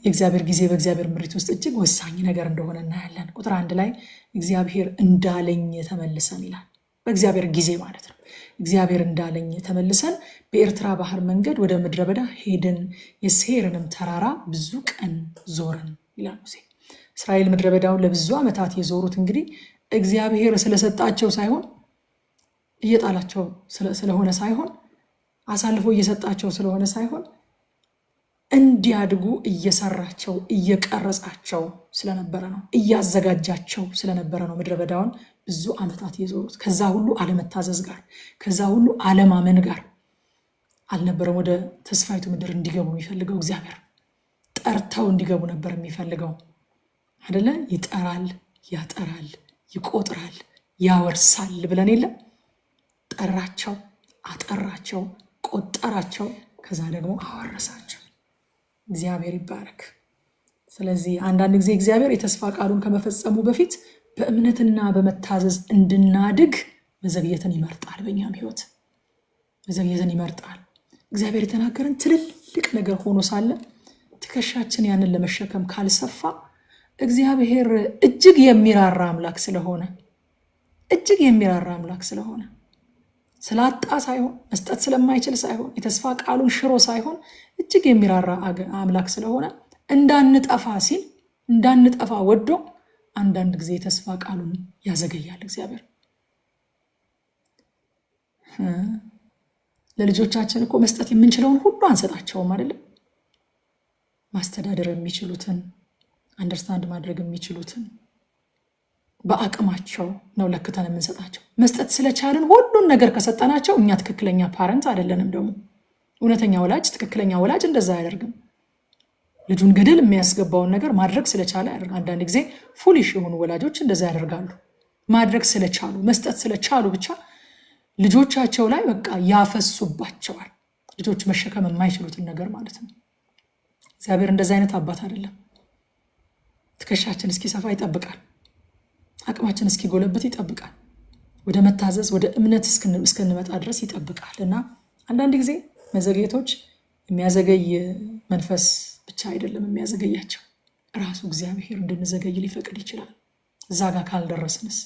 የእግዚአብሔር ጊዜ በእግዚአብሔር ምሪት ውስጥ እጅግ ወሳኝ ነገር እንደሆነ እናያለን። ቁጥር 1 ላይ እግዚአብሔር እንዳለኝ ተመልሰን ይላል። በእግዚአብሔር ጊዜ ማለት ነው። እግዚአብሔር እንዳለኝ ተመልሰን በኤርትራ ባህር መንገድ ወደ ምድረ በዳ ሄድን፣ የሴርንም ተራራ ብዙ ቀን ዞርን ይላል ሙሴ። እስራኤል ምድረ በዳውን ለብዙ ዓመታት የዞሩት እንግዲህ እግዚአብሔር ስለሰጣቸው ሳይሆን እየጣላቸው ስለሆነ ሳይሆን አሳልፎ እየሰጣቸው ስለሆነ ሳይሆን እንዲያድጉ እየሰራቸው እየቀረጻቸው ስለነበረ ነው፣ እያዘጋጃቸው ስለነበረ ነው። ምድረ በዳውን ብዙ ዓመታት የዞሩት ከዛ ሁሉ አለመታዘዝ ጋር ከዛ ሁሉ አለማመን ጋር አልነበረም ወደ ተስፋይቱ ምድር እንዲገቡ የሚፈልገው። እግዚአብሔር ጠርተው እንዲገቡ ነበር የሚፈልገው አይደለ? ይጠራል፣ ያጠራል፣ ይቆጥራል፣ ያወርሳል ብለን የለም? ጠራቸው፣ አጠራቸው፣ ቆጠራቸው፣ ከዛ ደግሞ አወረሳቸው። እግዚአብሔር ይባረክ። ስለዚህ አንዳንድ ጊዜ እግዚአብሔር የተስፋ ቃሉን ከመፈጸሙ በፊት በእምነትና በመታዘዝ እንድናድግ መዘግየትን ይመርጣል። በእኛም ህይወት መዘግየትን ይመርጣል። እግዚአብሔር የተናገረን ትልልቅ ነገር ሆኖ ሳለ ትከሻችን ያንን ለመሸከም ካልሰፋ እግዚአብሔር እጅግ የሚራራ አምላክ ስለሆነ ስላጣ ሳይሆን መስጠት ስለማይችል ሳይሆን የተስፋ ቃሉን ሽሮ ሳይሆን እጅግ የሚራራ አምላክ ስለሆነ እንዳንጠፋ ወዶ አንዳንድ ጊዜ የተስፋ ቃሉን ያዘገያል። እግዚአብሔር ለልጆቻችን እኮ መስጠት የምንችለውን ሁሉ አንሰጣቸውም አይደለም? ማስተዳደር የሚችሉትን፣ አንደርስታንድ ማድረግ የሚችሉትን፣ በአቅማቸው ነው ለክተን የምንሰጣቸው። መስጠት ስለቻልን ሁሉን ነገር ከሰጠናቸው እኛ ትክክለኛ ፓረንት አይደለንም። ደግሞ እውነተኛ ወላጅ፣ ትክክለኛ ወላጅ እንደዛ አያደርግም። ልጁን ገደል የሚያስገባውን ነገር ማድረግ ስለቻለ ያደርጋል። አንዳንድ ጊዜ ፉሊሽ የሆኑ ወላጆች እንደዛ ያደርጋሉ። ማድረግ ስለቻሉ መስጠት ስለቻሉ ብቻ ልጆቻቸው ላይ በቃ ያፈሱባቸዋል። ልጆች መሸከም የማይችሉትን ነገር ማለት ነው። እግዚአብሔር እንደዛ አይነት አባት አይደለም። ትከሻችን እስኪሰፋ ይጠብቃል። አቅማችን እስኪጎለብት ይጠብቃል። ወደ መታዘዝ ወደ እምነት እስክንመጣ ድረስ ይጠብቃል። እና አንዳንድ ጊዜ መዘግየቶች የሚያዘገይ መንፈስ ብቻ አይደለም የሚያዘገያቸው፣ ራሱ እግዚአብሔር እንድንዘገይ ሊፈቅድ ይችላል። እዛ ጋር ካልደረስንስ።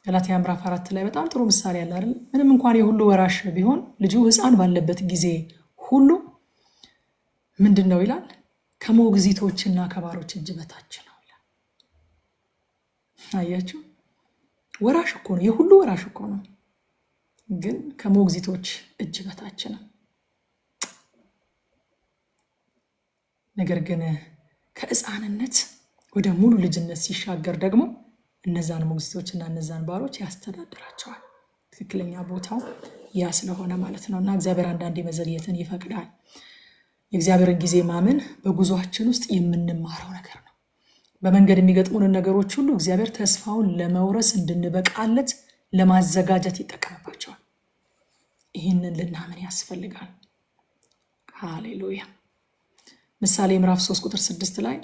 ገላትያ ምዕራፍ 4 ላይ በጣም ጥሩ ምሳሌ ያለ አይደል? ምንም እንኳን የሁሉ ወራሽ ቢሆን ልጁ ሕፃን ባለበት ጊዜ ሁሉ ምንድን ነው ይላል? ከሞግዚቶችና ከባሮች እጅ በታች ነው ይላል። አያችሁ፣ ወራሽ እኮ ነው፣ የሁሉ ወራሽ እኮ ነው፣ ግን ከሞግዚቶች እጅ በታች ነው። ነገር ግን ከሕፃንነት ወደ ሙሉ ልጅነት ሲሻገር ደግሞ እነዛን ሞግዚቶችና እነዛን ባሮች ያስተዳድራቸዋል። ትክክለኛ ቦታው ያ ስለሆነ ማለት ነው። እና እግዚአብሔር አንዳንዴ መዘግየትን ይፈቅዳል። የእግዚአብሔርን ጊዜ ማመን በጉዟችን ውስጥ የምንማረው ነገር ነው። በመንገድ የሚገጥሙንን ነገሮች ሁሉ እግዚአብሔር ተስፋውን ለመውረስ እንድንበቃለት ለማዘጋጀት ይጠቀምባቸዋል። ይህንን ልናምን ያስፈልጋል። ሃሌሉያ። ምሳሌ ምዕራፍ 3 ቁጥር 6 ላይ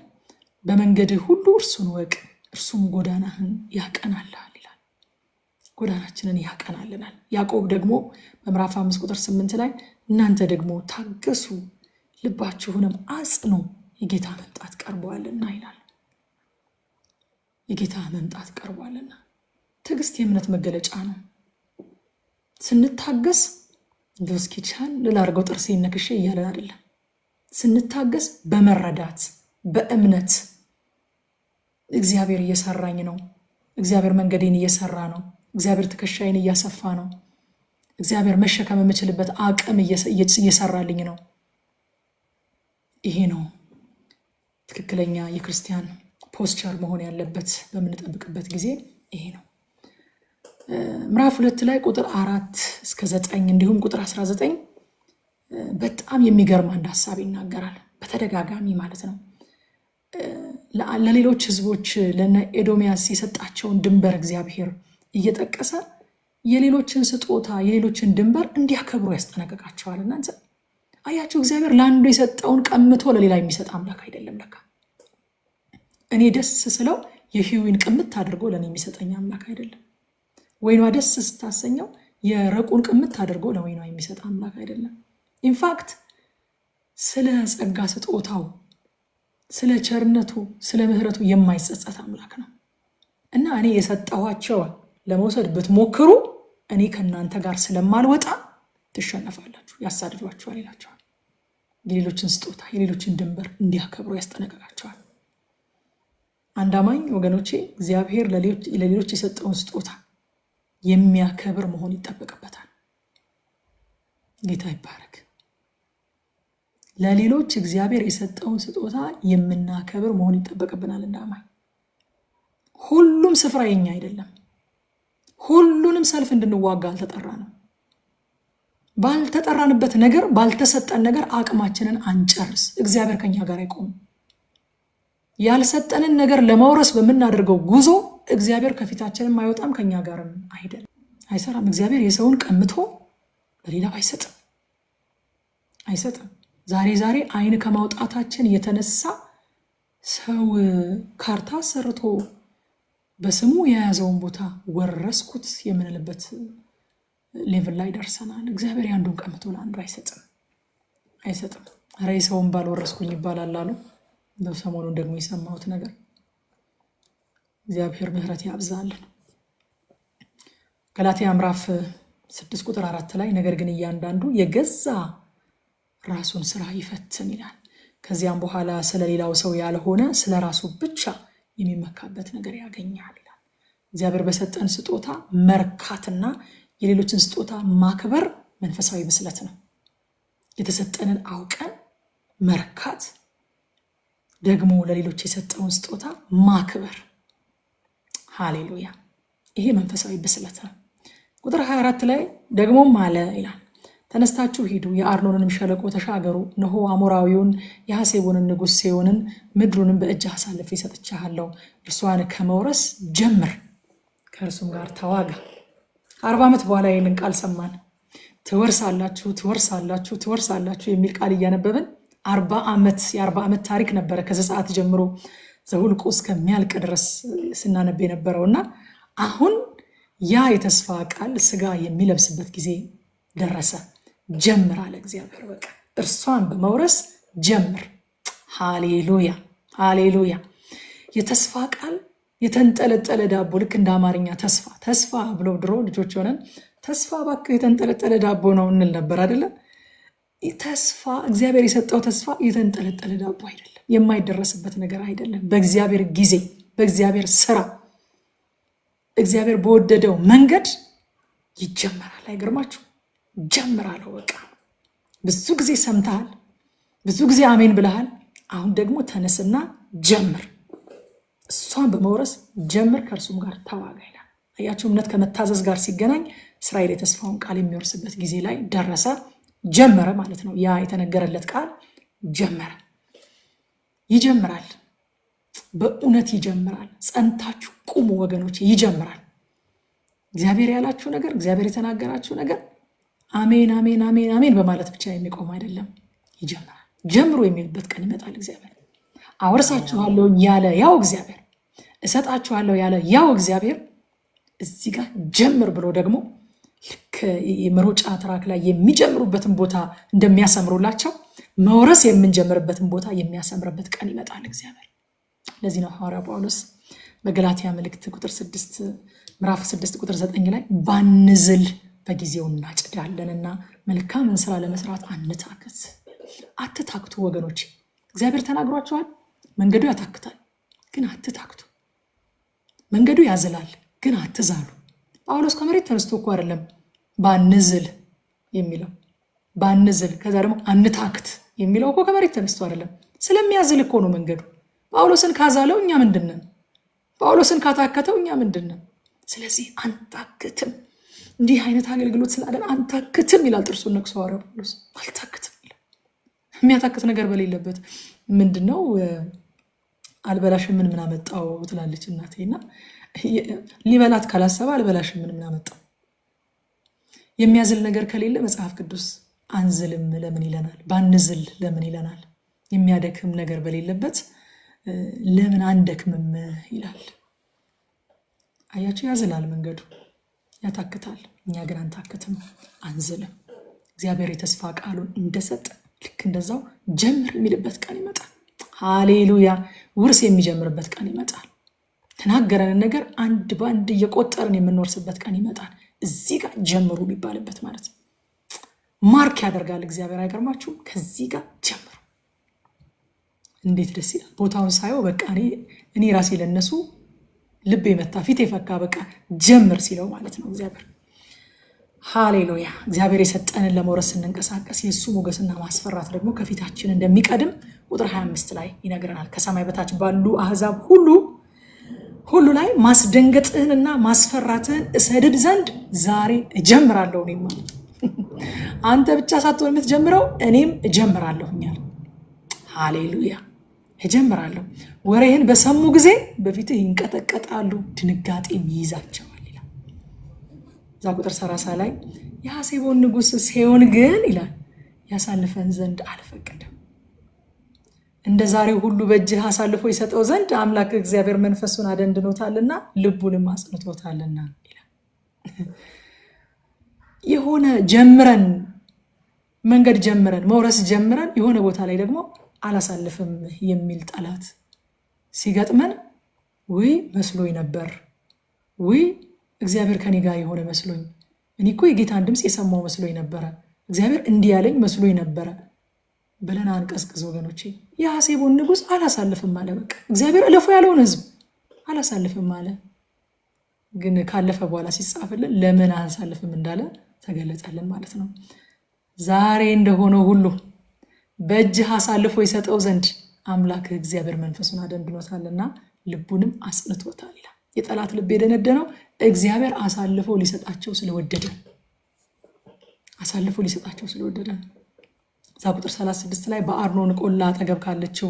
በመንገድህ ሁሉ እርሱን ወቅ፣ እርሱም ጎዳናህን ያቀናልሃል ይላል። ጎዳናችንን ያቀናልናል። ያዕቆብ ደግሞ በምዕራፍ 5 ቁጥር 8 ላይ እናንተ ደግሞ ታገሱ፣ ልባችሁንም አጽኑ፣ የጌታ መምጣት ቀርቧልና ይላል። የጌታ መምጣት ቀርቧልና። ትዕግስት የእምነት መገለጫ ነው። ስንታገስ እንደው እስኪቻል ልላርገው ጥርሴን ነክሼ እያለን አይደለም። ስንታገስ በመረዳት በእምነት እግዚአብሔር እየሰራኝ ነው፣ እግዚአብሔር መንገዴን እየሰራ ነው፣ እግዚአብሔር ትከሻዬን እያሰፋ ነው፣ እግዚአብሔር መሸከም የምችልበት አቅም እየሰራልኝ ነው። ይሄ ነው ትክክለኛ የክርስቲያን ፖስቸር መሆን ያለበት በምንጠብቅበት ጊዜ ይሄ ነው። ምዕራፍ 2 ላይ ቁጥር 4 እስከ 9 እንዲሁም ቁጥር 19 በጣም የሚገርም አንድ ሀሳብ ይናገራል። በተደጋጋሚ ማለት ነው። ለሌሎች ህዝቦች ለነ ኤዶሚያስ የሰጣቸውን ድንበር እግዚአብሔር እየጠቀሰ የሌሎችን ስጦታ የሌሎችን ድንበር እንዲያከብሩ ያስጠነቅቃቸዋል። እናንተ አያችሁ፣ እግዚአብሔር ለአንዱ የሰጠውን ቀምቶ ለሌላ የሚሰጥ አምላክ አይደለም። ለካ እኔ ደስ ስለው የህዊን ቅምት አድርጎ ለእኔ የሚሰጠኝ አምላክ አይደለም። ወይኗ ደስ ስታሰኘው የረቁን ቅምት አድርጎ ለወይኗ የሚሰጥ አምላክ አይደለም። ኢንፋክት ስለ ጸጋ ስጦታው፣ ስለ ቸርነቱ፣ ስለ ምህረቱ የማይጸጸት አምላክ ነው። እና እኔ የሰጠኋቸውን ለመውሰድ ብትሞክሩ እኔ ከእናንተ ጋር ስለማልወጣ ትሸነፋላችሁ፣ ያሳድዷችኋል ይላቸዋል። የሌሎችን ስጦታ የሌሎችን ድንበር እንዲያከብሩ ያስጠነቀቃቸዋል። አንድ አማኝ ወገኖቼ እግዚአብሔር ለሌሎች የሰጠውን ስጦታ የሚያከብር መሆን ይጠበቅበታል። ጌታ ይባረክ። ለሌሎች እግዚአብሔር የሰጠውን ስጦታ የምናከብር መሆን ይጠበቅብናል። እንደ አማኝ ሁሉም ስፍራ የኛ አይደለም። ሁሉንም ሰልፍ እንድንዋጋ አልተጠራንም። ባልተጠራንበት ነገር ባልተሰጠን ነገር አቅማችንን አንጨርስ። እግዚአብሔር ከኛ ጋር አይቆምም። ያልሰጠንን ነገር ለማውረስ በምናደርገው ጉዞ እግዚአብሔር ከፊታችንም አይወጣም፣ ከኛ ጋርም አይደለም፣ አይሰራም። እግዚአብሔር የሰውን ቀምቶ ለሌላው አይሰጥም። ዛሬ አይን ከማውጣታችን የተነሳ ሰው ካርታ ሰርቶ በስሙ የያዘውን ቦታ ወረስኩት የምንልበት ሌቭል ላይ ደርሰናል። እግዚአብሔር ያንዱን ቀምቶ ለአንዱ አይሰጥም። ኧረ የሰውን ባልወረስኩኝ ይባላል አሉ። እንደው ሰሞኑን ደግሞ የሰማሁት ነገር። እግዚአብሔር ምሕረት ያብዛልን። ገላትያ ምዕራፍ 6 ቁጥር 4 ላይ ነገር ግን እያንዳንዱ የገዛ ራሱን ስራ ይፈትን ይላል። ከዚያም በኋላ ስለሌላው ሰው ያልሆነ ስለ ራሱ ብቻ የሚመካበት ነገር ያገኛል ይላል። እግዚአብሔር በሰጠን ስጦታ መርካትና የሌሎችን ስጦታ ማክበር መንፈሳዊ ብስለት ነው። የተሰጠንን አውቀን መርካት፣ ደግሞ ለሌሎች የሰጠውን ስጦታ ማክበር። ሃሌሉያ። ይሄ መንፈሳዊ ብስለት ነው። ቁጥር 24 ላይ ደግሞም አለ ይላል፣ ተነስታችሁ ሂዱ፣ የአርኖንንም ሸለቆ ተሻገሩ፣ እነሆ አሞራዊውን የሐሴቦንን ንጉሥ ሴዎንን ምድሩንም በእጅህ አሳልፌ ሰጥቼሃለሁ፣ እርሷን ከመውረስ ጀምር፣ ከእርሱም ጋር ተዋጋ። 40 ዓመት በኋላ ይህንን ቃል ሰማን። ትወርሳላችሁ ትወርሳላችሁ ትወርሳላችሁ የሚል ቃል እያነበብን 40 ዓመት የ40 ዓመት ታሪክ ነበረ ከዘጸአት ጀምሮ ዘኍልቍ እስከሚያልቅ ድረስ ስናነብ የነበረውና አሁን ያ የተስፋ ቃል ስጋ የሚለብስበት ጊዜ ደረሰ። ጀምር አለ እግዚአብሔር። በቃ እርሷን በመውረስ ጀምር። ሃሌሉያ ሃሌሉያ። የተስፋ ቃል የተንጠለጠለ ዳቦ፣ ልክ እንደ አማርኛ ተስፋ ብለው ድሮ ልጆች ሆነን ተስፋ እባክህ የተንጠለጠለ ዳቦ ነው እንል ነበር አይደለ? ተስፋ እግዚአብሔር የሰጠው ተስፋ የተንጠለጠለ ዳቦ አይደለም፣ የማይደረስበት ነገር አይደለም። በእግዚአብሔር ጊዜ፣ በእግዚአብሔር ስራ፣ እግዚአብሔር በወደደው መንገድ ይጀመራል። አይገርማችሁ? ጀምራለሁ። በቃ ብዙ ጊዜ ሰምተሃል፣ ብዙ ጊዜ አሜን ብለሃል። አሁን ደግሞ ተነስና ጀምር፣ እሷን በመውረስ ጀምር፣ ከእርሱም ጋር ተዋጋ ይላል። አያችሁ፣ እምነት ከመታዘዝ ጋር ሲገናኝ እስራኤል የተስፋውን ቃል የሚወርስበት ጊዜ ላይ ደረሰ። ጀመረ ማለት ነው። ያ የተነገረለት ቃል ጀመረ። ይጀምራል፣ በእውነት ይጀምራል። ጸንታችሁ ቁሙ ወገኖች፣ ይጀምራል። እግዚአብሔር ያላችሁ ነገር፣ እግዚአብሔር የተናገራችሁ ነገር አሜን አሜን አሜን አሜን በማለት ብቻ የሚቆም አይደለም። ይጀምራል። ጀምሮ የሚልበት ቀን ይመጣል። እግዚአብሔር አወርሳችኋለሁ ያለ ያው እግዚአብሔር፣ እሰጣችኋለሁ ያለ ያው እግዚአብሔር እዚህ ጋር ጀምር ብሎ ደግሞ ልክ የመሮጫ ትራክ ላይ የሚጀምሩበትን ቦታ እንደሚያሰምሩላቸው መውረስ የምንጀምርበትን ቦታ የሚያሰምርበት ቀን ይመጣል እግዚአብሔር። ለዚህ ነው ሐዋርያ ጳውሎስ በገላትያ መልእክት ምዕራፍ 6 ቁጥር 9 ላይ ባንዝል በጊዜው እናጭዳለንና መልካምን ስራ ለመስራት አንታክት። አትታክቱ ወገኖች። እግዚአብሔር ተናግሯቸዋል። መንገዱ ያታክታል፣ ግን አትታክቱ። መንገዱ ያዝላል፣ ግን አትዛሉ። ጳውሎስ ከመሬት ተነስቶ እኮ አይደለም ባንዝል የሚለው፣ ባንዝል ከዛ ደግሞ አንታክት የሚለው እኮ ከመሬት ተነስቶ አይደለም። ስለሚያዝል እኮ ነው መንገዱ። ጳውሎስን ካዛለው እኛ ምንድነን? ጳውሎስን ካታከተው እኛ ምንድነን? ስለዚህ አንታክትም። እንዲህ አይነት አገልግሎት ስላለን አንታክትም ይላል ጥርሱን ነክሶ ሐዋርያው ጳውሎስ። አልታክትም። የሚያታክት ነገር በሌለበት ምንድነው አልበላሽም ምን አመጣው ትላለች እናቴና ሊበላት ካላሰበ አልበላሽም ምን አመጣው። የሚያዝል ነገር ከሌለ መጽሐፍ ቅዱስ አንዝልም ለምን ይለናል? ባንዝል ለምን ይለናል? የሚያደክም ነገር በሌለበት ለምን አንደክምም ይላል። አያችሁ፣ ያዝላል መንገዱ፣ ያታክታል። እኛ ግን አንታክትም፣ አንዝልም። እግዚአብሔር የተስፋ ቃሉን እንደሰጠ ልክ እንደዛው ጀምር የሚልበት ቀን ይመጣል። ሃሌሉያ። ውርስ የሚጀምርበት ቀን ይመጣል። ተናገረንን ነገር አንድ በአንድ እየቆጠርን የምንወርስበት ቀን ይመጣል። እዚህ ጋር ጀምሩ የሚባልበት ማለት ነው። ማርክ ያደርጋል እግዚአብሔር። አይገርማችሁም? ከዚህ ጋር ጀምሩ። እንዴት ደስ ይላል! ቦታውን ሳየው በቃ እኔ ራሴ ለነሱ ልብ የመታ ፊት የፈካ በቃ ጀምር ሲለው ማለት ነው እግዚአብሔር። ሃሌሉያ። እግዚአብሔር የሰጠንን ለመውረስ ስንንቀሳቀስ የእሱ ሞገስና ማስፈራት ደግሞ ከፊታችን እንደሚቀድም ቁጥር 25 ላይ ይነግረናል። ከሰማይ በታች ባሉ አሕዛብ ሁሉ ላይ ማስደንገጥህንና ማስፈራትህን እሰድድ ዘንድ ዛሬ እጀምራለሁ። እኔም ማለት አንተ ብቻ ሳትሆን የምትጀምረው እኔም እጀምራለሁኛል። ሃሌሉያ። እጀምራለሁ። ወሬህን በሰሙ ጊዜ በፊትህ ይንቀጠቀጣሉ፣ ድንጋጤም ይይዛቸዋል ይላል። እዛ ቁጥር 30 ላይ የሐሴቦን ንጉሥ ሴዎን ግን ይላል ያሳልፈን ዘንድ አልፈቀደም። እንደ ዛሬው ሁሉ በእጅህ አሳልፎ ይሰጠው ዘንድ አምላክ እግዚአብሔር መንፈሱን አደንድኖታልና ልቡንም አጽንቶታልና ይላል። የሆነ ጀምረን መንገድ ጀምረን መውረስ ጀምረን የሆነ ቦታ ላይ ደግሞ አላሳልፍም የሚል ጠላት ሲገጥመን ወይ መስሎኝ ነበር፣ ወይ እግዚአብሔር ከኔ ጋር የሆነ መስሎኝ፣ እኔ እኮ የጌታን ድምፅ የሰማው መስሎኝ ነበረ፣ እግዚአብሔር እንዲህ ያለኝ መስሎኝ ነበረ ብለን አንቀዝቅዝ ወገኖቼ። የሐሴቦን ንጉሥ አላሳልፍም አለ። በቃ እግዚአብሔር እለፉ ያለውን ህዝብ አላሳልፍም አለ። ግን ካለፈ በኋላ ሲጻፍልን ለምን አላሳልፍም እንዳለ ተገለጸልን ማለት ነው። ዛሬ እንደሆነ ሁሉ በእጅህ አሳልፎ ይሰጠው ዘንድ አምላክ እግዚአብሔር መንፈሱን አደንድኖታልና ልቡንም አጽንቶታል ይላል። የጠላት ልብ የደነደነው እግዚአብሔር አሳልፎ ሊሰጣቸው ስለወደደ እዛ ቁጥር 36 ላይ በአርኖን ቆላ አጠገብ ካለችው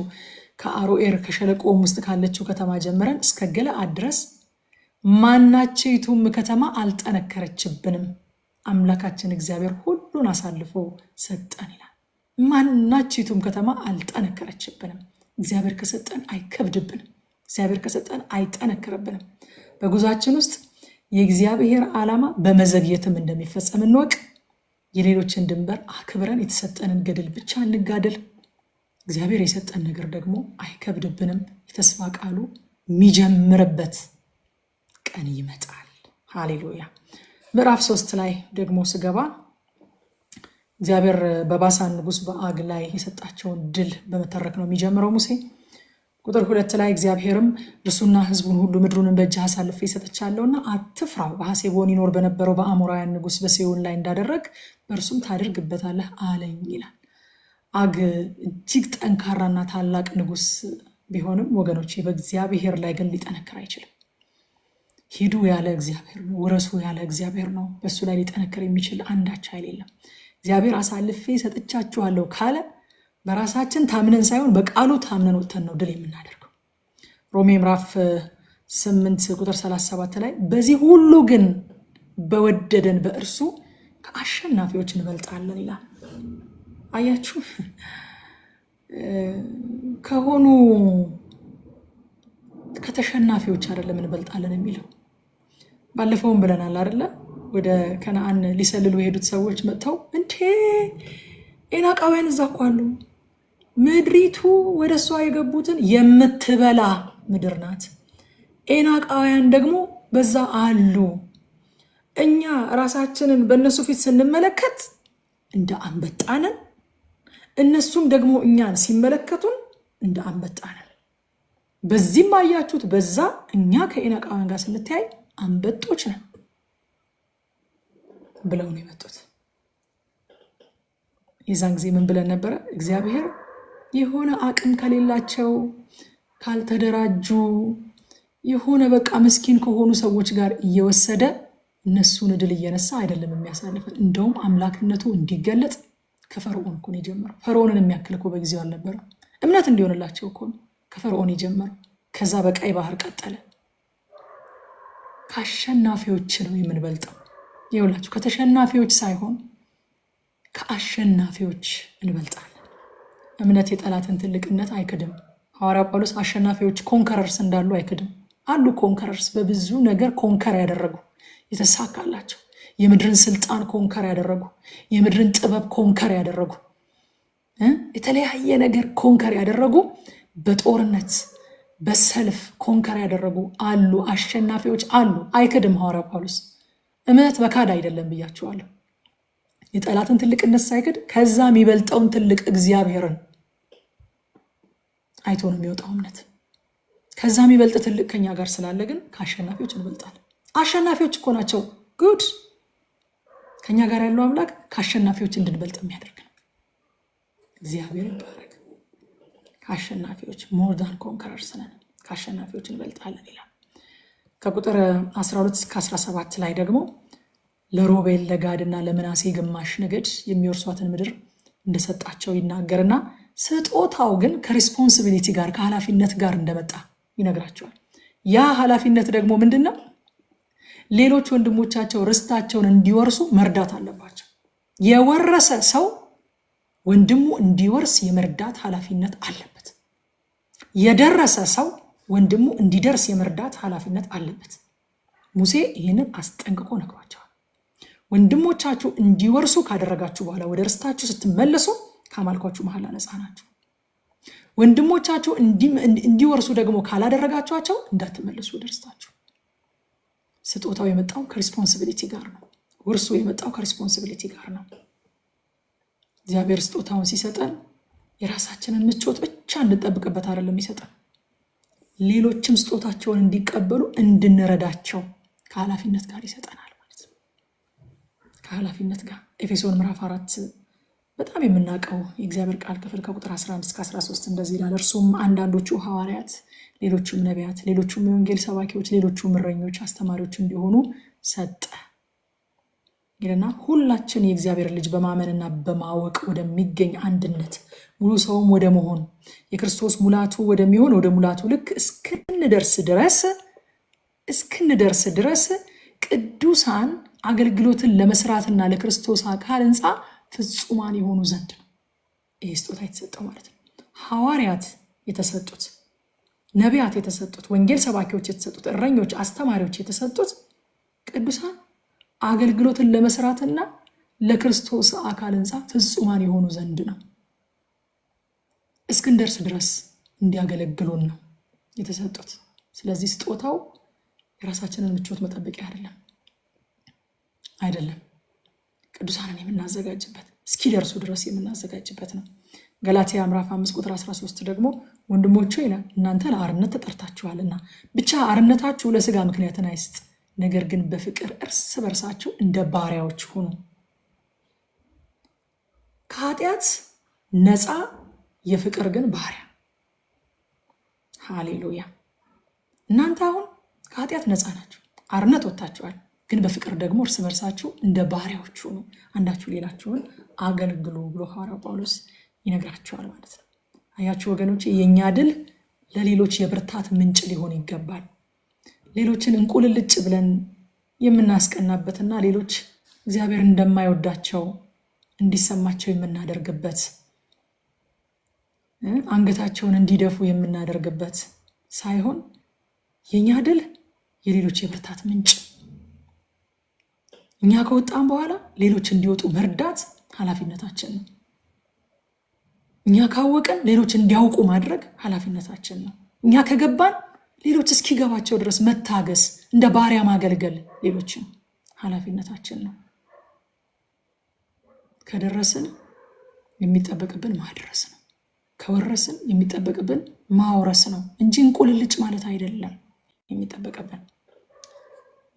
ከአሮኤር ከሸለቆም ውስጥ ካለችው ከተማ ጀምረን እስከ ገለዓድ ድረስ ማናቸይቱም ከተማ አልጠነከረችብንም። አምላካችን እግዚአብሔር ሁሉን አሳልፎ ሰጠን ይላል። ማናቸይቱም ከተማ አልጠነከረችብንም። እግዚአብሔር ከሰጠን አይከብድብንም። እግዚአብሔር ከሰጠን አይጠነከረብንም። በጉዟችን ውስጥ የእግዚአብሔር ዓላማ በመዘግየትም እንደሚፈጸም እንወቅ። የሌሎችን ድንበር አክብረን የተሰጠንን ገድል ብቻ እንጋደል። እግዚአብሔር የሰጠን ነገር ደግሞ አይከብድብንም። የተስፋ ቃሉ የሚጀምርበት ቀን ይመጣል። ሃሌሉያ። ምዕራፍ 3 ላይ ደግሞ ስገባ እግዚአብሔር በባሳን ንጉስ በአግ ላይ የሰጣቸውን ድል በመተረክ ነው የሚጀምረው ሙሴ። ቁጥር 2 ላይ እግዚአብሔርም እርሱና ሕዝቡን ሁሉ ምድሩን በእጅህ አሳልፌ ሰጥቻለሁና አትፍራው፣ በሐሴቦን ይኖር በነበረው በአሞራውያን ንጉስ በሴዎን ላይ እንዳደረግ በእርሱም ታደርግበታለህ አለኝ ይላል። አግ እጅግ ጠንካራና ታላቅ ንጉስ ቢሆንም ወገኖች በእግዚአብሔር ላይ ግን ሊጠነክር አይችልም። ሂዱ ያለ እግዚአብሔር ነው፣ ውረሱ ያለ እግዚአብሔር ነው። በእሱ ላይ ሊጠነክር የሚችል አንዳች ኃይል የለም። እግዚአብሔር አሳልፌ ሰጥቻችኋለሁ ካለ በራሳችን ታምነን ሳይሆን በቃሉ ታምነን ወጥተን ነው ድል የምናደርገው። ሮሜ ምዕራፍ 8 ቁጥር 37 ላይ በዚህ ሁሉ ግን በወደደን በእርሱ ከአሸናፊዎች እንበልጣለን ይላል። አያችሁ፣ ከተሸናፊዎች አይደለም እንበልጣለን የሚለው። ባለፈውም ብለናል አይደለ? ወደ ከነዓን ሊሰልሉ የሄዱት ሰዎች መጥተው እንዴ ኤናቃውያን እዛ እኮ አሉ፣ ምድሪቱ ወደ እሷ የገቡትን የምትበላ ምድር ናት፣ ኤናቃውያን ደግሞ በዛ አሉ። እኛ ራሳችንን በእነሱ ፊት ስንመለከት እንደ አንበጣ ነን፣ እነሱም ደግሞ እኛን ሲመለከቱን እንደ አንበጣ ነን። በዚህም አያችሁት፣ በዛ እኛ ከኤናቃውያን ጋር ስንተያይ አንበጦች ነን ብለው ነው የመጡት። የዛን ጊዜ ምን ብለን ነበረ? እግዚአብሔር የሆነ አቅም ከሌላቸው ካልተደራጁ የሆነ በቃ ምስኪን ከሆኑ ሰዎች ጋር እየወሰደ እነሱን ድል እየነሳ አይደለም የሚያሳልፈን። እንደውም አምላክነቱ እንዲገለጥ ከፈርዖን እኮ ነው የጀመረው። ፈርዖንን የሚያክል እኮ በጊዜው አልነበረም። እምነት እንዲሆንላቸው እኮ ነው ከፈርዖን የጀመረው። ከዛ በቀይ ባህር ቀጠለ። ከአሸናፊዎች ነው የምንበልጠው። ይኸውላችሁ ከተሸናፊዎች ሳይሆን ከአሸናፊዎች እንበልጣለን። እምነት የጠላትን ትልቅነት አይክድም። ሐዋርያ ጳውሎስ አሸናፊዎች ኮንከረርስ እንዳሉ አይክድም። አሉ ኮንከረርስ፣ በብዙ ነገር ኮንከር ያደረጉ የተሳካላቸው፣ የምድርን ስልጣን ኮንከር ያደረጉ፣ የምድርን ጥበብ ኮንከር ያደረጉ፣ የተለያየ ነገር ኮንከር ያደረጉ፣ በጦርነት በሰልፍ ኮንከር ያደረጉ አሉ። አሸናፊዎች አሉ፣ አይክድም ሐዋርያ ጳውሎስ። እምነት በካድ አይደለም ብያችኋለሁ። የጠላትን ትልቅነት ሳይክድ ከዛ የሚበልጠውን ትልቅ እግዚአብሔርን አይቶ ነው የሚወጣው እምነት። ከዛ የሚበልጥ ትልቅ ከኛ ጋር ስላለ ግን ከአሸናፊዎች እንበልጣለን። አሸናፊዎች እኮ ናቸው። ጉድ ከኛ ጋር ያለው አምላክ ከአሸናፊዎች እንድንበልጥ የሚያደርግ ነው። እግዚአብሔር ይባረክ። ከአሸናፊዎች ሞር ዳን ኮንከረርስ ነን፣ ከአሸናፊዎች እንበልጣለን ይላል። ከቁጥር 12 እስከ 17 ላይ ደግሞ ለሮቤል ለጋድና ለምናሴ ግማሽ ነገድ የሚወርሷትን ምድር እንደሰጣቸው ይናገርና ስጦታው ግን ከሪስፖንሲቢሊቲ ጋር ከኃላፊነት ጋር እንደመጣ ይነግራቸዋል። ያ ኃላፊነት ደግሞ ምንድነው? ሌሎች ወንድሞቻቸው ርስታቸውን እንዲወርሱ መርዳት አለባቸው። የወረሰ ሰው ወንድሙ እንዲወርስ የመርዳት ኃላፊነት አለበት። የደረሰ ሰው ወንድሙ እንዲደርስ የመርዳት ኃላፊነት አለበት። ሙሴ ይህንን አስጠንቅቆ ነግሯቸዋል። ወንድሞቻችሁ እንዲወርሱ ካደረጋችሁ በኋላ ወደ ርስታችሁ ስትመለሱ ከአማልኳችሁ መሐላ ነፃ ናችሁ። ወንድሞቻችሁ እንዲወርሱ ደግሞ ካላደረጋችኋቸው እንዳትመለሱ ወደ ርስታችሁ። ስጦታው የመጣው ከሪስፖንሲቢሊቲ ጋር ነው። ውርሱ የመጣው ከሪስፖንሲቢሊቲ ጋር ነው። እግዚአብሔር ስጦታውን ሲሰጠን የራሳችንን ምቾት ብቻ እንድንጠብቅበት አይደለም የሚሰጠን፣ ሌሎችም ስጦታቸውን እንዲቀበሉ እንድንረዳቸው ከኃላፊነት ጋር ይሰጠናል ማለት ነው። ከኃላፊነት ጋር ኤፌሶን ምዕራፍ 4 በጣም የምናውቀው የእግዚአብሔር ቃል ክፍል ከቁጥር 11 እስከ 13 እንደዚህ ይላል። እርሱም አንዳንዶቹ ሐዋርያት፣ ሌሎቹም ነቢያት፣ ሌሎቹም የወንጌል ሰባኪዎች፣ ሌሎቹም እረኞች፣ አስተማሪዎች እንዲሆኑ ሰጠ ይልና ሁላችን የእግዚአብሔር ልጅ በማመንና በማወቅ ወደሚገኝ አንድነት ሙሉ ሰውም ወደ መሆን የክርስቶስ ሙላቱ ወደሚሆን ወደ ሙላቱ ልክ እስክንደርስ ድረስ ቅዱሳን አገልግሎትን ለመስራትና ለክርስቶስ አካል ሕንፃ ፍጹማን የሆኑ ዘንድ ነው ይህ ስጦታ የተሰጠው ማለት ነው። ሐዋርያት የተሰጡት፣ ነቢያት የተሰጡት፣ ወንጌል ሰባኪዎች የተሰጡት፣ እረኞች፣ አስተማሪዎች የተሰጡት ቅዱሳን አገልግሎትን ለመስራትና ለክርስቶስ አካል ሕንፃ ፍጹማን የሆኑ ዘንድ ነው። እስክንደርስ ድረስ እንዲያገለግሉን ነው የተሰጡት። ስለዚህ ስጦታው የራሳችንን ምቾት መጠበቂያ አይደለም፣ ቅዱሳንን የምናዘጋጅበት እስኪደርሱ ድረስ የምናዘጋጅበት ነው። ገላትያ ምዕራፍ 5 ቁጥር 13 ደግሞ ወንድሞቼ ይላል እናንተ ለአርነት ተጠርታችኋልና ብቻ አርነታችሁ ለስጋ ምክንያትን አይስጥ፣ ነገር ግን በፍቅር እርስ በርሳችሁ እንደ ባሪያዎች ሁኑ። ከኃጢአት ነፃ የፍቅር ግን ባሪያ። ሃሌሉያ! እናንተ አሁን ከኃጢአት ነፃ ናችሁ፣ አርነት ወጥታችኋል። ግን በፍቅር ደግሞ እርስ በርሳችሁ እንደ ባሪያዎች ሁኑ፣ አንዳችሁ ሌላችሁን አገልግሉ ብሎ ሐዋርያው ጳውሎስ ይነግራቸዋል ማለት ነው። አያችሁ ወገኖች፣ የኛ ድል ለሌሎች የብርታት ምንጭ ሊሆን ይገባል። ሌሎችን እንቁልልጭ ብለን የምናስቀናበትና ሌሎች እግዚአብሔር እንደማይወዳቸው እንዲሰማቸው የምናደርግበት፣ አንገታቸውን እንዲደፉ የምናደርግበት ሳይሆን የኛ ድል የሌሎች የብርታት ምንጭ፣ እኛ ከወጣን በኋላ ሌሎች እንዲወጡ መርዳት ኃላፊነታችን ነው። እኛ ካወቀን ሌሎች እንዲያውቁ ማድረግ ኃላፊነታችን ነው። እኛ ከገባን ሌሎች እስኪገባቸው ድረስ መታገስ፣ እንደ ባሪያ ማገልገል ሌሎችን ኃላፊነታችን ነው። ከደረስን የሚጠበቅብን ማድረስ ነው። ከወረስን የሚጠበቅብን ማውረስ ነው እንጂ እንቁልልጭ ማለት አይደለም። የሚጠበቅብን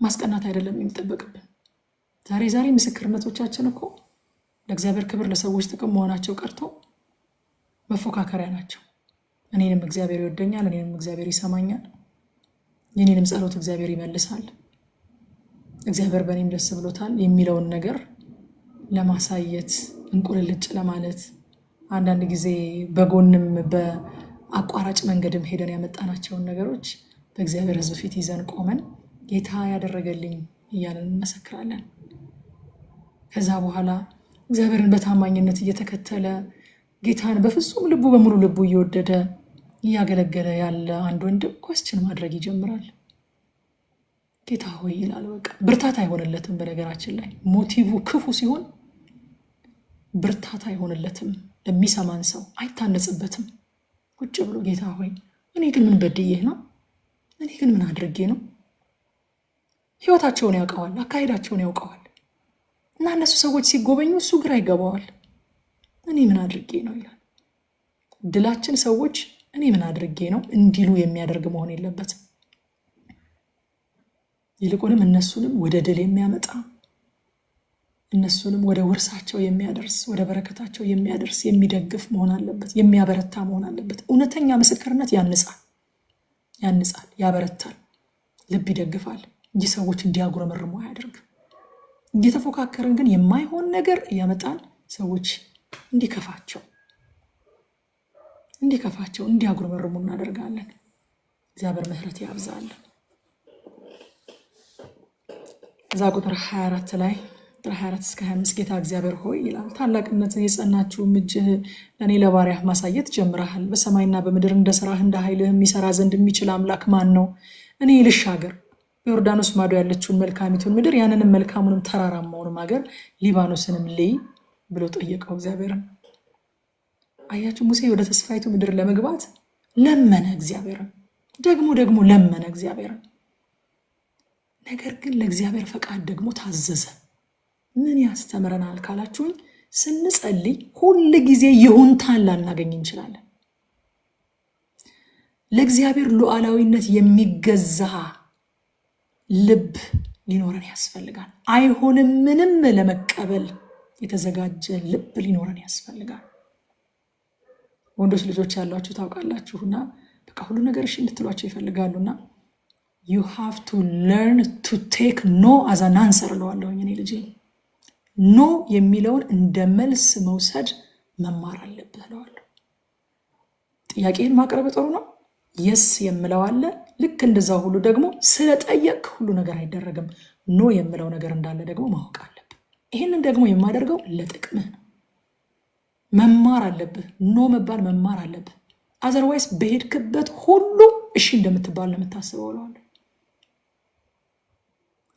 ማስቀናት አይደለም የሚጠበቅብን። ዛሬ ምስክርነቶቻችን እኮ ለእግዚአብሔር ክብር ለሰዎች ጥቅም መሆናቸው ቀርቶ መፎካከሪያ ናቸው። እኔንም እግዚአብሔር ይወደኛል፣ እኔንም እግዚአብሔር ይሰማኛል፣ የኔንም ጸሎት እግዚአብሔር ይመልሳል፣ እግዚአብሔር በእኔም ደስ ብሎታል የሚለውን ነገር ለማሳየት እንቁልልጭ ለማለት አንዳንድ ጊዜ በጎንም በአቋራጭ መንገድም ሄደን ያመጣናቸውን ነገሮች በእግዚአብሔር ሕዝብ ፊት ይዘን ቆመን ጌታ ያደረገልኝ እያለን እንመሰክራለን። ከዛ በኋላ እግዚአብሔርን በታማኝነት እየተከተለ ጌታን በፍጹም ልቡ በሙሉ ልቡ እየወደደ እያገለገለ ያለ አንድ ወንድም ኮስችን ማድረግ ይጀምራል። ጌታ ሆይ ይላል። በቃ ብርታት አይሆንለትም። በነገራችን ላይ ሞቲቭ ክፉ ሲሆን ብርታት አይሆንለትም። ለሚሰማን ሰው አይታነጽበትም። ቁጭ ብሎ ጌታ ሆይ እኔ ግን ምን በድዬህ ነው? እኔ ግን ምን አድርጌ ነው? ህይወታቸውን ያውቀዋል፣ አካሄዳቸውን ያውቀዋል። እና እነሱ ሰዎች ሲጎበኙ እሱ ግራ ይገባዋል። እኔ ምን አድርጌ ነው ይላል። ድላችን ሰዎች እኔ ምን አድርጌ ነው እንዲሉ የሚያደርግ መሆን የለበትም። ይልቁንም እነሱንም ወደ ድል የሚያመጣ፣ እነሱንም ወደ ውርሳቸው የሚያደርስ፣ ወደ በረከታቸው የሚያደርስ የሚደግፍ መሆን አለበት፣ የሚያበረታ መሆን አለበት። እውነተኛ ምስክርነት ያንጻል፣ ያበረታል፣ ልብ ይደግፋል እንጂ ሰዎች እንዲያጉረመርሙ አያደርግም። እየተፎካከርን ግን የማይሆን ነገር እያመጣን ሰዎች እንዲከፋቸው እንዲያጉረመርሙ እናደርጋለን። እግዚአብሔር ምሕረት ያብዛልን። እዛ ቁጥር 24 ላይ ቁጥር 24 እስከ 25 ጌታ እግዚአብሔር ሆይ ይላል፣ ታላቅነትህ የጸናችው እጅህ ለእኔ ለባሪያህ ማሳየት ጀምረሃል። በሰማይና በምድር እንደ ሥራህ እንደ ኃይልህ የሚሰራ ዘንድ የሚችል አምላክ ማን ነው? እኔ ልሻገር በዮርዳኖስ ማዶ ያለችውን መልካሚቱን ምድር ያንንም መልካሙንም ተራራማውንም ሀገር ሊባኖስንም ልይ ብሎ ጠየቀው እግዚአብሔርን። አያችሁ፣ ሙሴ ወደ ተስፋይቱ ምድር ለመግባት ለመነ እግዚአብሔርን፣ ደግሞ ለመነ እግዚአብሔርን። ነገር ግን ለእግዚአብሔር ፈቃድ ደግሞ ታዘዘ። ምን ያስተምረናል ካላችሁኝ፣ ስንጸልይ ሁል ጊዜ ይሁንታን ላናገኝ እንችላለን። ለእግዚአብሔር ሉዓላዊነት የሚገዛ ልብ ሊኖረን ያስፈልጋል። አይሆንም ምንም ለመቀበል የተዘጋጀ ልብ ሊኖረን ያስፈልጋል። ወንዶች ልጆች ያሏችሁ ታውቃላችሁና በቃ ሁሉ ነገር እሺ እንድትሏቸው ይፈልጋሉና you have to learn to take no as an answer እለዋለሁ እኔ ልጄ። ኖ የሚለውን እንደ መልስ መውሰድ መማር አለብህ እለዋለሁ። ጥያቄን ማቅረብ ጥሩ ነው። የስ የምለው አለ። ልክ እንደዛው ሁሉ ደግሞ ስለጠየቅ ሁሉ ነገር አይደረግም። ኖ የምለው ነገር እንዳለ ደግሞ ማወቅ አለብህ። ይህንን ደግሞ የማደርገው ለጥቅምህ ነው። መማር አለብህ። ኖ መባል መማር አለብህ። አዘርዋይስ በሄድክበት ሁሉ እሺ እንደምትባል ነው የምታስበው እለዋለሁ።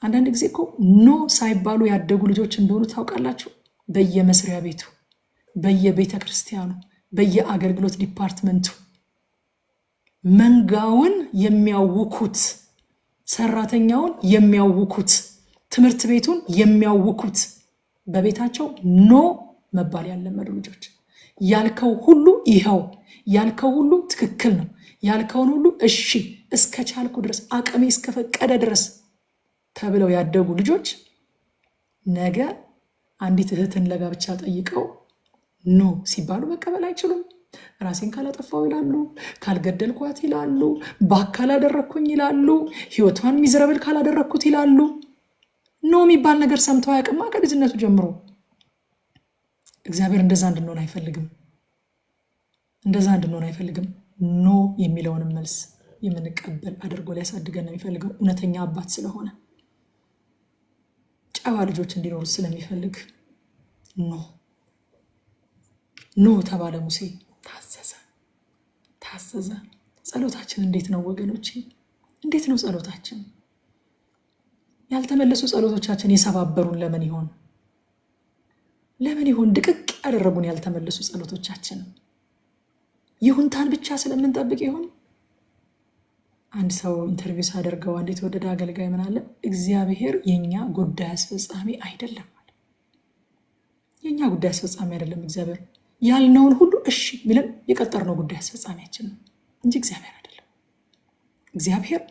አንዳንድ ጊዜ እኮ ኖ ሳይባሉ ያደጉ ልጆች እንደሆኑ ታውቃላችሁ። በየመስሪያ ቤቱ፣ በየቤተ ክርስቲያኑ፣ በየአገልግሎት ዲፓርትመንቱ መንጋውን የሚያውኩት፣ ሰራተኛውን የሚያውኩት፣ ትምህርት ቤቱን የሚያውኩት በቤታቸው ኖ መባል ያለመዱ ልጆች። ያልከው ሁሉ ይኸው፣ ያልከው ሁሉ ትክክል ነው፣ ያልከውን ሁሉ እሺ እስከቻልኩ ድረስ አቅሜ እስከፈቀደ ድረስ ተብለው ያደጉ ልጆች ነገ አንዲት እህትን ለጋብቻ ጠይቀው ኖ ሲባሉ መቀበል አይችሉም። ራሴን ካላጠፋው ይላሉ፣ ካልገደልኳት ይላሉ፣ በአካል አደረኩኝ ይላሉ፣ ህይወቷን ሚዝረብል ካላደረኩት ይላሉ። ኖ የሚባል ነገር ሰምተው አያውቅማ ከልጅነቱ ጀምሮ። እግዚአብሔር እንደዛ እንድንሆን አይፈልግም። እንደዛ እንድንሆን አይፈልግም። ኖ የሚለውን መልስ የምንቀበል አድርጎ ሊያሳድገን ነው የሚፈልገው። እውነተኛ አባት ስለሆነ ጨዋ ልጆች እንዲኖሩ ስለሚፈልግ ኖ ተባለ። ሙሴ ታዘዘ። ጸሎታችን እንዴት ነው ወገኖቼ? እንዴት ነው ጸሎታችን? ያልተመለሱ ጸሎቶቻችን የሰባበሩን ለምን ይሆን? ለምን ይሆን ድቅቅ ያደረጉን ያልተመለሱ ጸሎቶቻችን? ይሁንታን ብቻ ስለምንጠብቅ ይሆን? አንድ ሰው ኢንተርቪው ሳደርገው አንድ የተወደደ አገልጋይ ምን አለ? እግዚአብሔር የኛ ጉዳይ አስፈጻሚ አይደለም አለ። የኛ ጉዳይ አስፈጻሚ አይደለም እግዚአብሔር። ያልነውን ሁሉ እሺ ሚለን የቀጠርነው ጉዳይ አስፈጻሚያችን ነው እንጂ እግዚአብሔር አይደለም። እግዚአብሔር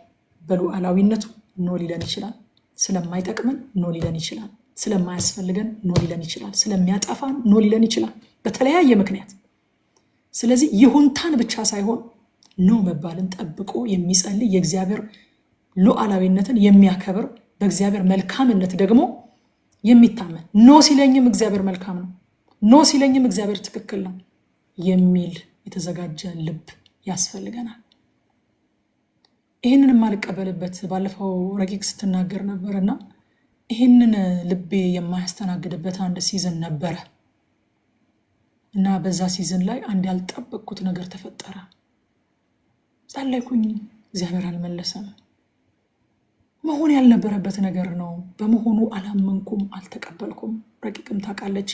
በሉዓላዊነቱ ኖ ሊለን ይችላል። ስለማይጠቅመን ኖ ሊለን ይችላል። ስለማያስፈልገን ኖ ሊለን ይችላል። ስለሚያጠፋን ኖ ሊለን ይችላል በተለያየ ምክንያት። ስለዚህ ይሁንታን ብቻ ሳይሆን ኖ መባልን ጠብቆ የሚጸልይ የእግዚአብሔር ሉዓላዊነትን የሚያከብር በእግዚአብሔር መልካምነት ደግሞ የሚታመን ኖ ሲለኝም እግዚአብሔር መልካም ነው፣ ኖ ሲለኝም እግዚአብሔር ትክክል ነው የሚል የተዘጋጀ ልብ ያስፈልገናል። ይህንን የማልቀበልበት ባለፈው ረቂቅ ስትናገር ነበርና ይህንን ልቤ የማያስተናግድበት አንድ ሲዝን ነበረ እና በዛ ሲዝን ላይ አንድ ያልጠበቅኩት ነገር ተፈጠረ። ጸለይኩኝ፣ እግዚአብሔር አልመለሰም። መሆን ያልነበረበት ነገር ነው። በመሆኑ አላመንኩም፣ አልተቀበልኩም። ረቂቅም ታውቃለች፣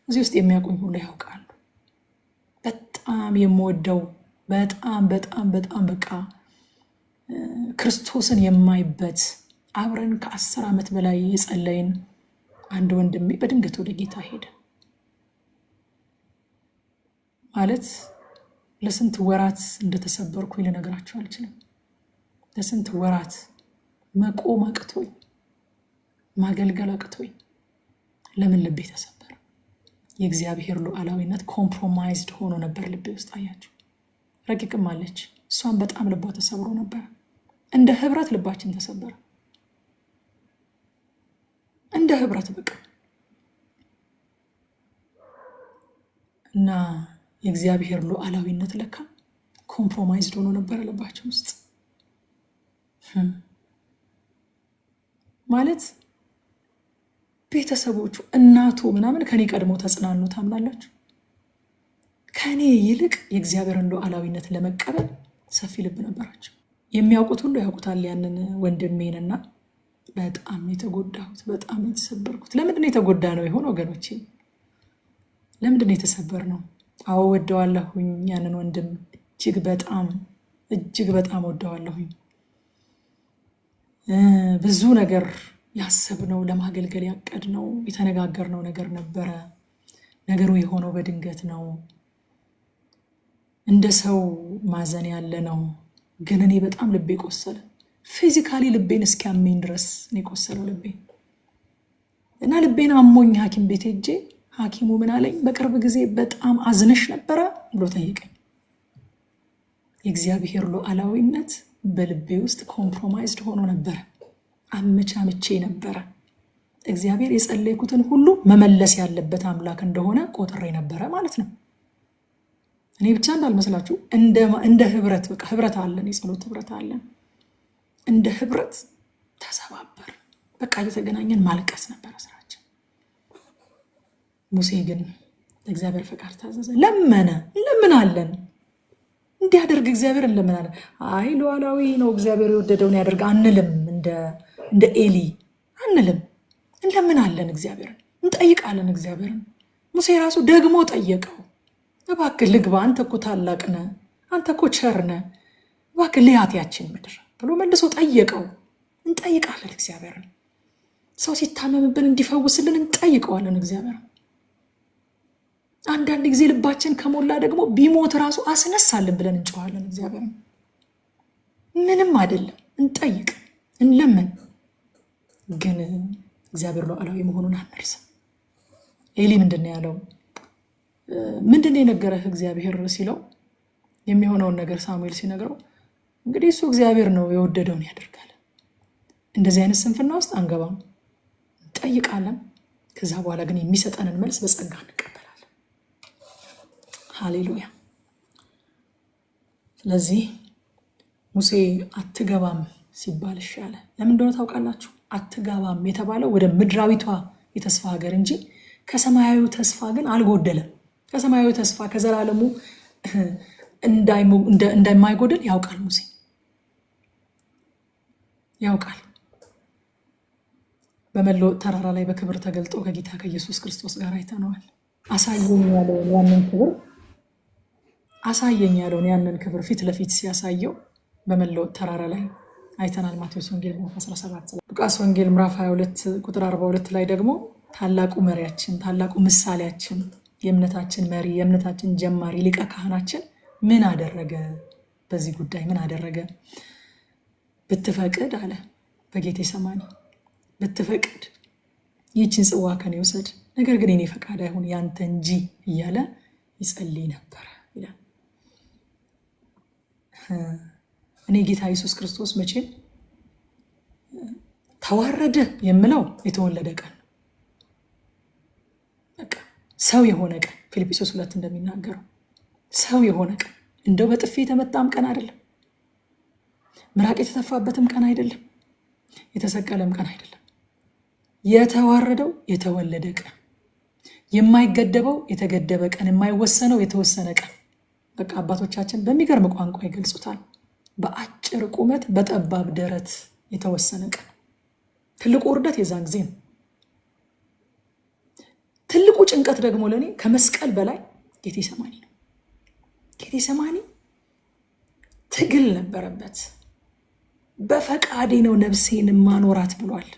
እዚህ ውስጥ የሚያውቁኝ ሁሉ ያውቃሉ። በጣም የምወደው በጣም በቃ ክርስቶስን የማይበት አብረን ከ10 ዓመት በላይ የጸለይን አንድ ወንድሜ በድንገት ወደ ጌታ ሄደ። ማለት ለስንት ወራት እንደተሰበርኩኝ ልነግራችሁ አልችልም። ለስንት ወራት መቆም አቅቶኝ ማገልገል አቅቶኝ። ለምን ልቤ ተሰበረ? የእግዚአብሔር ሉዓላዊነት ኮምፕሮማይዝድ ሆኖ ነበር ልቤ ውስጥ። አያችሁ፣ ረቂቅም አለች፣ እሷን በጣም ልቧ ተሰብሮ ነበር። እንደ ህብረት ልባችን ተሰበረ። እንደ ህብረት በቃ እና የእግዚአብሔር ሉዓላዊነት ለካ ኮምፕሮማይዝድ ሆኖ ነበር ልባችን ውስጥ። ማለት ቤተሰቦቹ እናቱ ምናምን ከኔ ቀድሞ ተጽናኑ። ታምናላችሁ? ከኔ ይልቅ የእግዚአብሔርን ሉዓላዊነት ለመቀበል ሰፊ ልብ ነበራቸው። የሚያውቁት ሁሉ ያውቁታል ያንን ወንድሜንና በጣም የተጎዳሁት፣ በጣም የተሰበርኩት። ለምንድን ነው የተጎዳ ነው ይሆን ወገኖቼ? ለምንድን ነው የተሰበር ነው? አዎ ወደዋለሁኝ ያንን ወንድም እጅግ በጣም ወደዋለሁኝ። ብዙ ነገር ያሰብነው፣ ለማገልገል ያቀድነው፣ የተነጋገርነው ነገር ነበረ። ነገሩ የሆነው በድንገት ነው። እንደ ሰው ማዘን ያለ ነው። ግን እኔ በጣም ልቤ ቆሰለ። ፊዚካሊ ልቤን እስኪያመኝ ድረስ እኔ ቆሰለው ልቤ እና ልቤን አሞኝ ሐኪም ቤት ሄጄ ሐኪሙ ምን አለኝ? በቅርብ ጊዜ በጣም አዝነሽ ነበረ ብሎ ጠየቀኝ። የእግዚአብሔር ሉዓላዊነት በልቤ ውስጥ ኮምፕሮማይዝድ ሆኖ ነበረ። አመቻምቼ ነበረ። እግዚአብሔር የጸለይኩትን ሁሉ መመለስ ያለበት አምላክ እንደሆነ ቆጥሬ ነበረ ማለት ነው። እኔ ብቻ እንዳልመስላችሁ እንደ ህብረት፣ በቃ ህብረት አለን፣ የጸሎት ህብረት አለን። እንደ ህብረት ተሰባበር፣ በቃ እየተገናኘን ማልቀስ ነበረ ስራችን። ሙሴ ግን ለእግዚአብሔር ፈቃድ ታዘዘ፣ ለመነ። እንለምናለን፣ እንዲያደርግ እግዚአብሔር እንለምናለን። አይ ሉዓላዊ ነው እግዚአብሔር የወደደውን ያደርግ አንልም፣ እንደ ኤሊ አንልም። እንለምናለን፣ እግዚአብሔርን እንጠይቃለን። እግዚአብሔርን ሙሴ ራሱ ደግሞ ጠየቀው፣ እባክህ ልግባ፣ አንተ እኮ ታላቅ ነህ፣ አንተ እኮ ቸር ነህ፣ እባክህ ልያት ያችን ምድር ብሎ መልሶ ጠየቀው። እንጠይቃለን እግዚአብሔርን። ሰው ሲታመምብን እንዲፈውስልን እንጠይቀዋለን እግዚአብሔርን። አንዳንድ ጊዜ ልባችን ከሞላ ደግሞ ቢሞት ራሱ አስነሳልን ብለን እንጨዋለን እግዚአብሔርን። ምንም አይደለም፣ እንጠይቅ፣ እንለምን። ግን እግዚአብሔር ሉዓላዊ መሆኑን አንርሳ። ኤሊ ምንድን ነው ያለው? ምንድን ነው የነገረህ እግዚአብሔር ሲለው፣ የሚሆነውን ነገር ሳሙኤል ሲነግረው፣ እንግዲህ እሱ እግዚአብሔር ነው የወደደውን ያደርጋል። እንደዚህ አይነት ስንፍና ውስጥ አንገባም፣ እንጠይቃለን። ከዛ በኋላ ግን የሚሰጠንን መልስ በጸጋ እንቀበላለን። ሃሌሉያ። ስለዚህ ሙሴ አትገባም ሲባል ይሻለ። ለምን እንደሆነ ታውቃላችሁ? አትገባም የተባለው ወደ ምድራዊቷ የተስፋ ሀገር እንጂ ከሰማያዊ ተስፋ ግን አልጎደለም። ከሰማያዊ ተስፋ ከዘላለሙ እንደማይጎደል ያውቃል ሙሴ፣ ያውቃል። በመለወጥ ተራራ ላይ በክብር ተገልጦ ከጌታ ከኢየሱስ ክርስቶስ ጋር አይተነዋል። አሳየኝ ያለውን ያንን ክብር ፊት ለፊት ሲያሳየው በመለወጥ ተራራ ላይ አይተናል። ማቴዎስ ወንጌል ምዕራፍ 17፣ ሉቃስ ወንጌል ምዕራፍ 22 ቁጥር 42 ላይ ደግሞ ታላቁ መሪያችን፣ ታላቁ ምሳሌያችን፣ የእምነታችን መሪ፣ የእምነታችን ጀማሪ ሊቀ ካህናችን ምን አደረገ? በዚህ ጉዳይ ምን አደረገ? ብትፈቅድ አለ በጌቴሰማኒ፣ ብትፈቅድ ይህችን ጽዋ ከኔ ውሰድ፣ ነገር ግን የኔ ፈቃድ አይሁን ያንተ እንጂ እያለ ይጸልይ ነበረ ይላል። እኔ ጌታ ኢየሱስ ክርስቶስ መቼም ተዋረደ የምለው የተወለደ ቀን፣ በቃ ሰው የሆነ ቀን፣ ፊልጵስዩስ 2 እንደሚናገረው ሰው የሆነ ቀን፣ እንደው በጥፊ የተመታም ቀን አይደለም፣ ምራቅ የተተፋበትም ቀን አይደለም፣ የተሰቀለም ቀን አይደለም። የተዋረደው የተወለደ ቀን፣ የማይገደበው የተገደበ ቀን፣ የማይወሰነው የተወሰነ ቀን። በቃ አባቶቻችን በሚገርም ቋንቋ ይገልጹታል። በአጭር ቁመት በጠባብ ደረት የተወሰነ ቀን። ትልቁ ውርደት የዛን ጊዜ ነው። ትልቁ ጭንቀት ደግሞ ለእኔ ከመስቀል በላይ ጌቴሰማኒ ነው። ጌቴሰማኒ ትግል ነበረበት። በፈቃዴ ነው ነፍሴን ማኖራት ብሏል።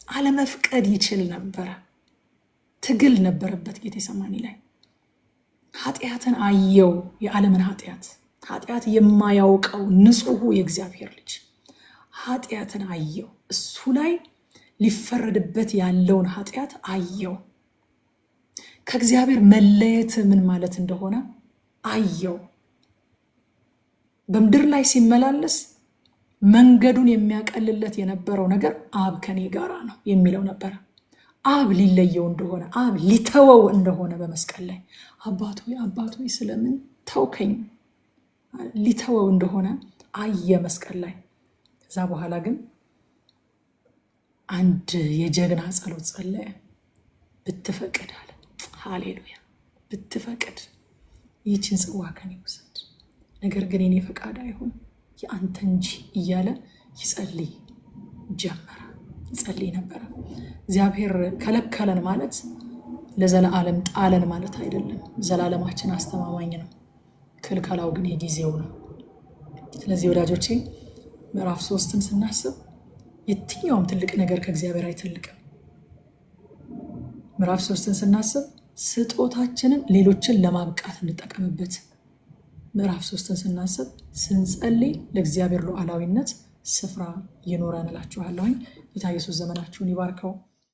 አለመፍቀድ ይችል ነበረ። ትግል ነበረበት ጌቴሰማኒ ላይ። ኃጢአትን አየው፣ የዓለምን ኃጢአት የማያውቀው ንጹሑ የእግዚአብሔር ልጅ ኃጢአትን አየው። እሱ ላይ ሊፈረድበት ያለውን ኃጢአት አየው። ከእግዚአብሔር መለየት ምን ማለት እንደሆነ አየው። በምድር ላይ ሲመላለስ መንገዱን የሚያቀልለት የነበረው ነገር አብ ከኔ ጋራ ነው የሚለው ነበረ። አብ ሊለየው እንደሆነ፣ አብ ሊተወው እንደሆነ በመስቀል ላይ አባት ሆይ ስለምን ተውከኝ ሊተወው እንደሆነ አየ መስቀል ላይ። ከዛ በኋላ ግን አንድ የጀግና ጸሎት ጸለየ። ብትፈቅድ አለ። ሃሌሉያ። ብትፈቅድ ይህችን ጽዋ ከኔ ውሰድ፣ ነገር ግን የኔ ፈቃድ አይሁን የአንተ እንጂ እያለ ይጸልይ ጀመረ። ይጸልይ ነበረ። እግዚአብሔር ከለከለን ማለት ለዘላለም ጣለን ማለት አይደለም። ዘላለማችን አስተማማኝ ነው። ክልከላው ግን የጊዜው ነው። ስለዚህ ወዳጆቼ ምዕራፍ 3ን ስናስብ የትኛውም ትልቅ ነገር ከእግዚአብሔር አይተልቅም። ምዕራፍ 3ን ስናስብ ስጦታችንን ሌሎችን ለማብቃት እንጠቀምበት። ምዕራፍ 3ን ስናስብ ስንጸልይ ለእግዚአብሔር ሉዓላዊነት ስፍራ ይኖረን እላችኋለሁኝ። ጌታ ኢየሱስ ዘመናችሁን ይባርከው።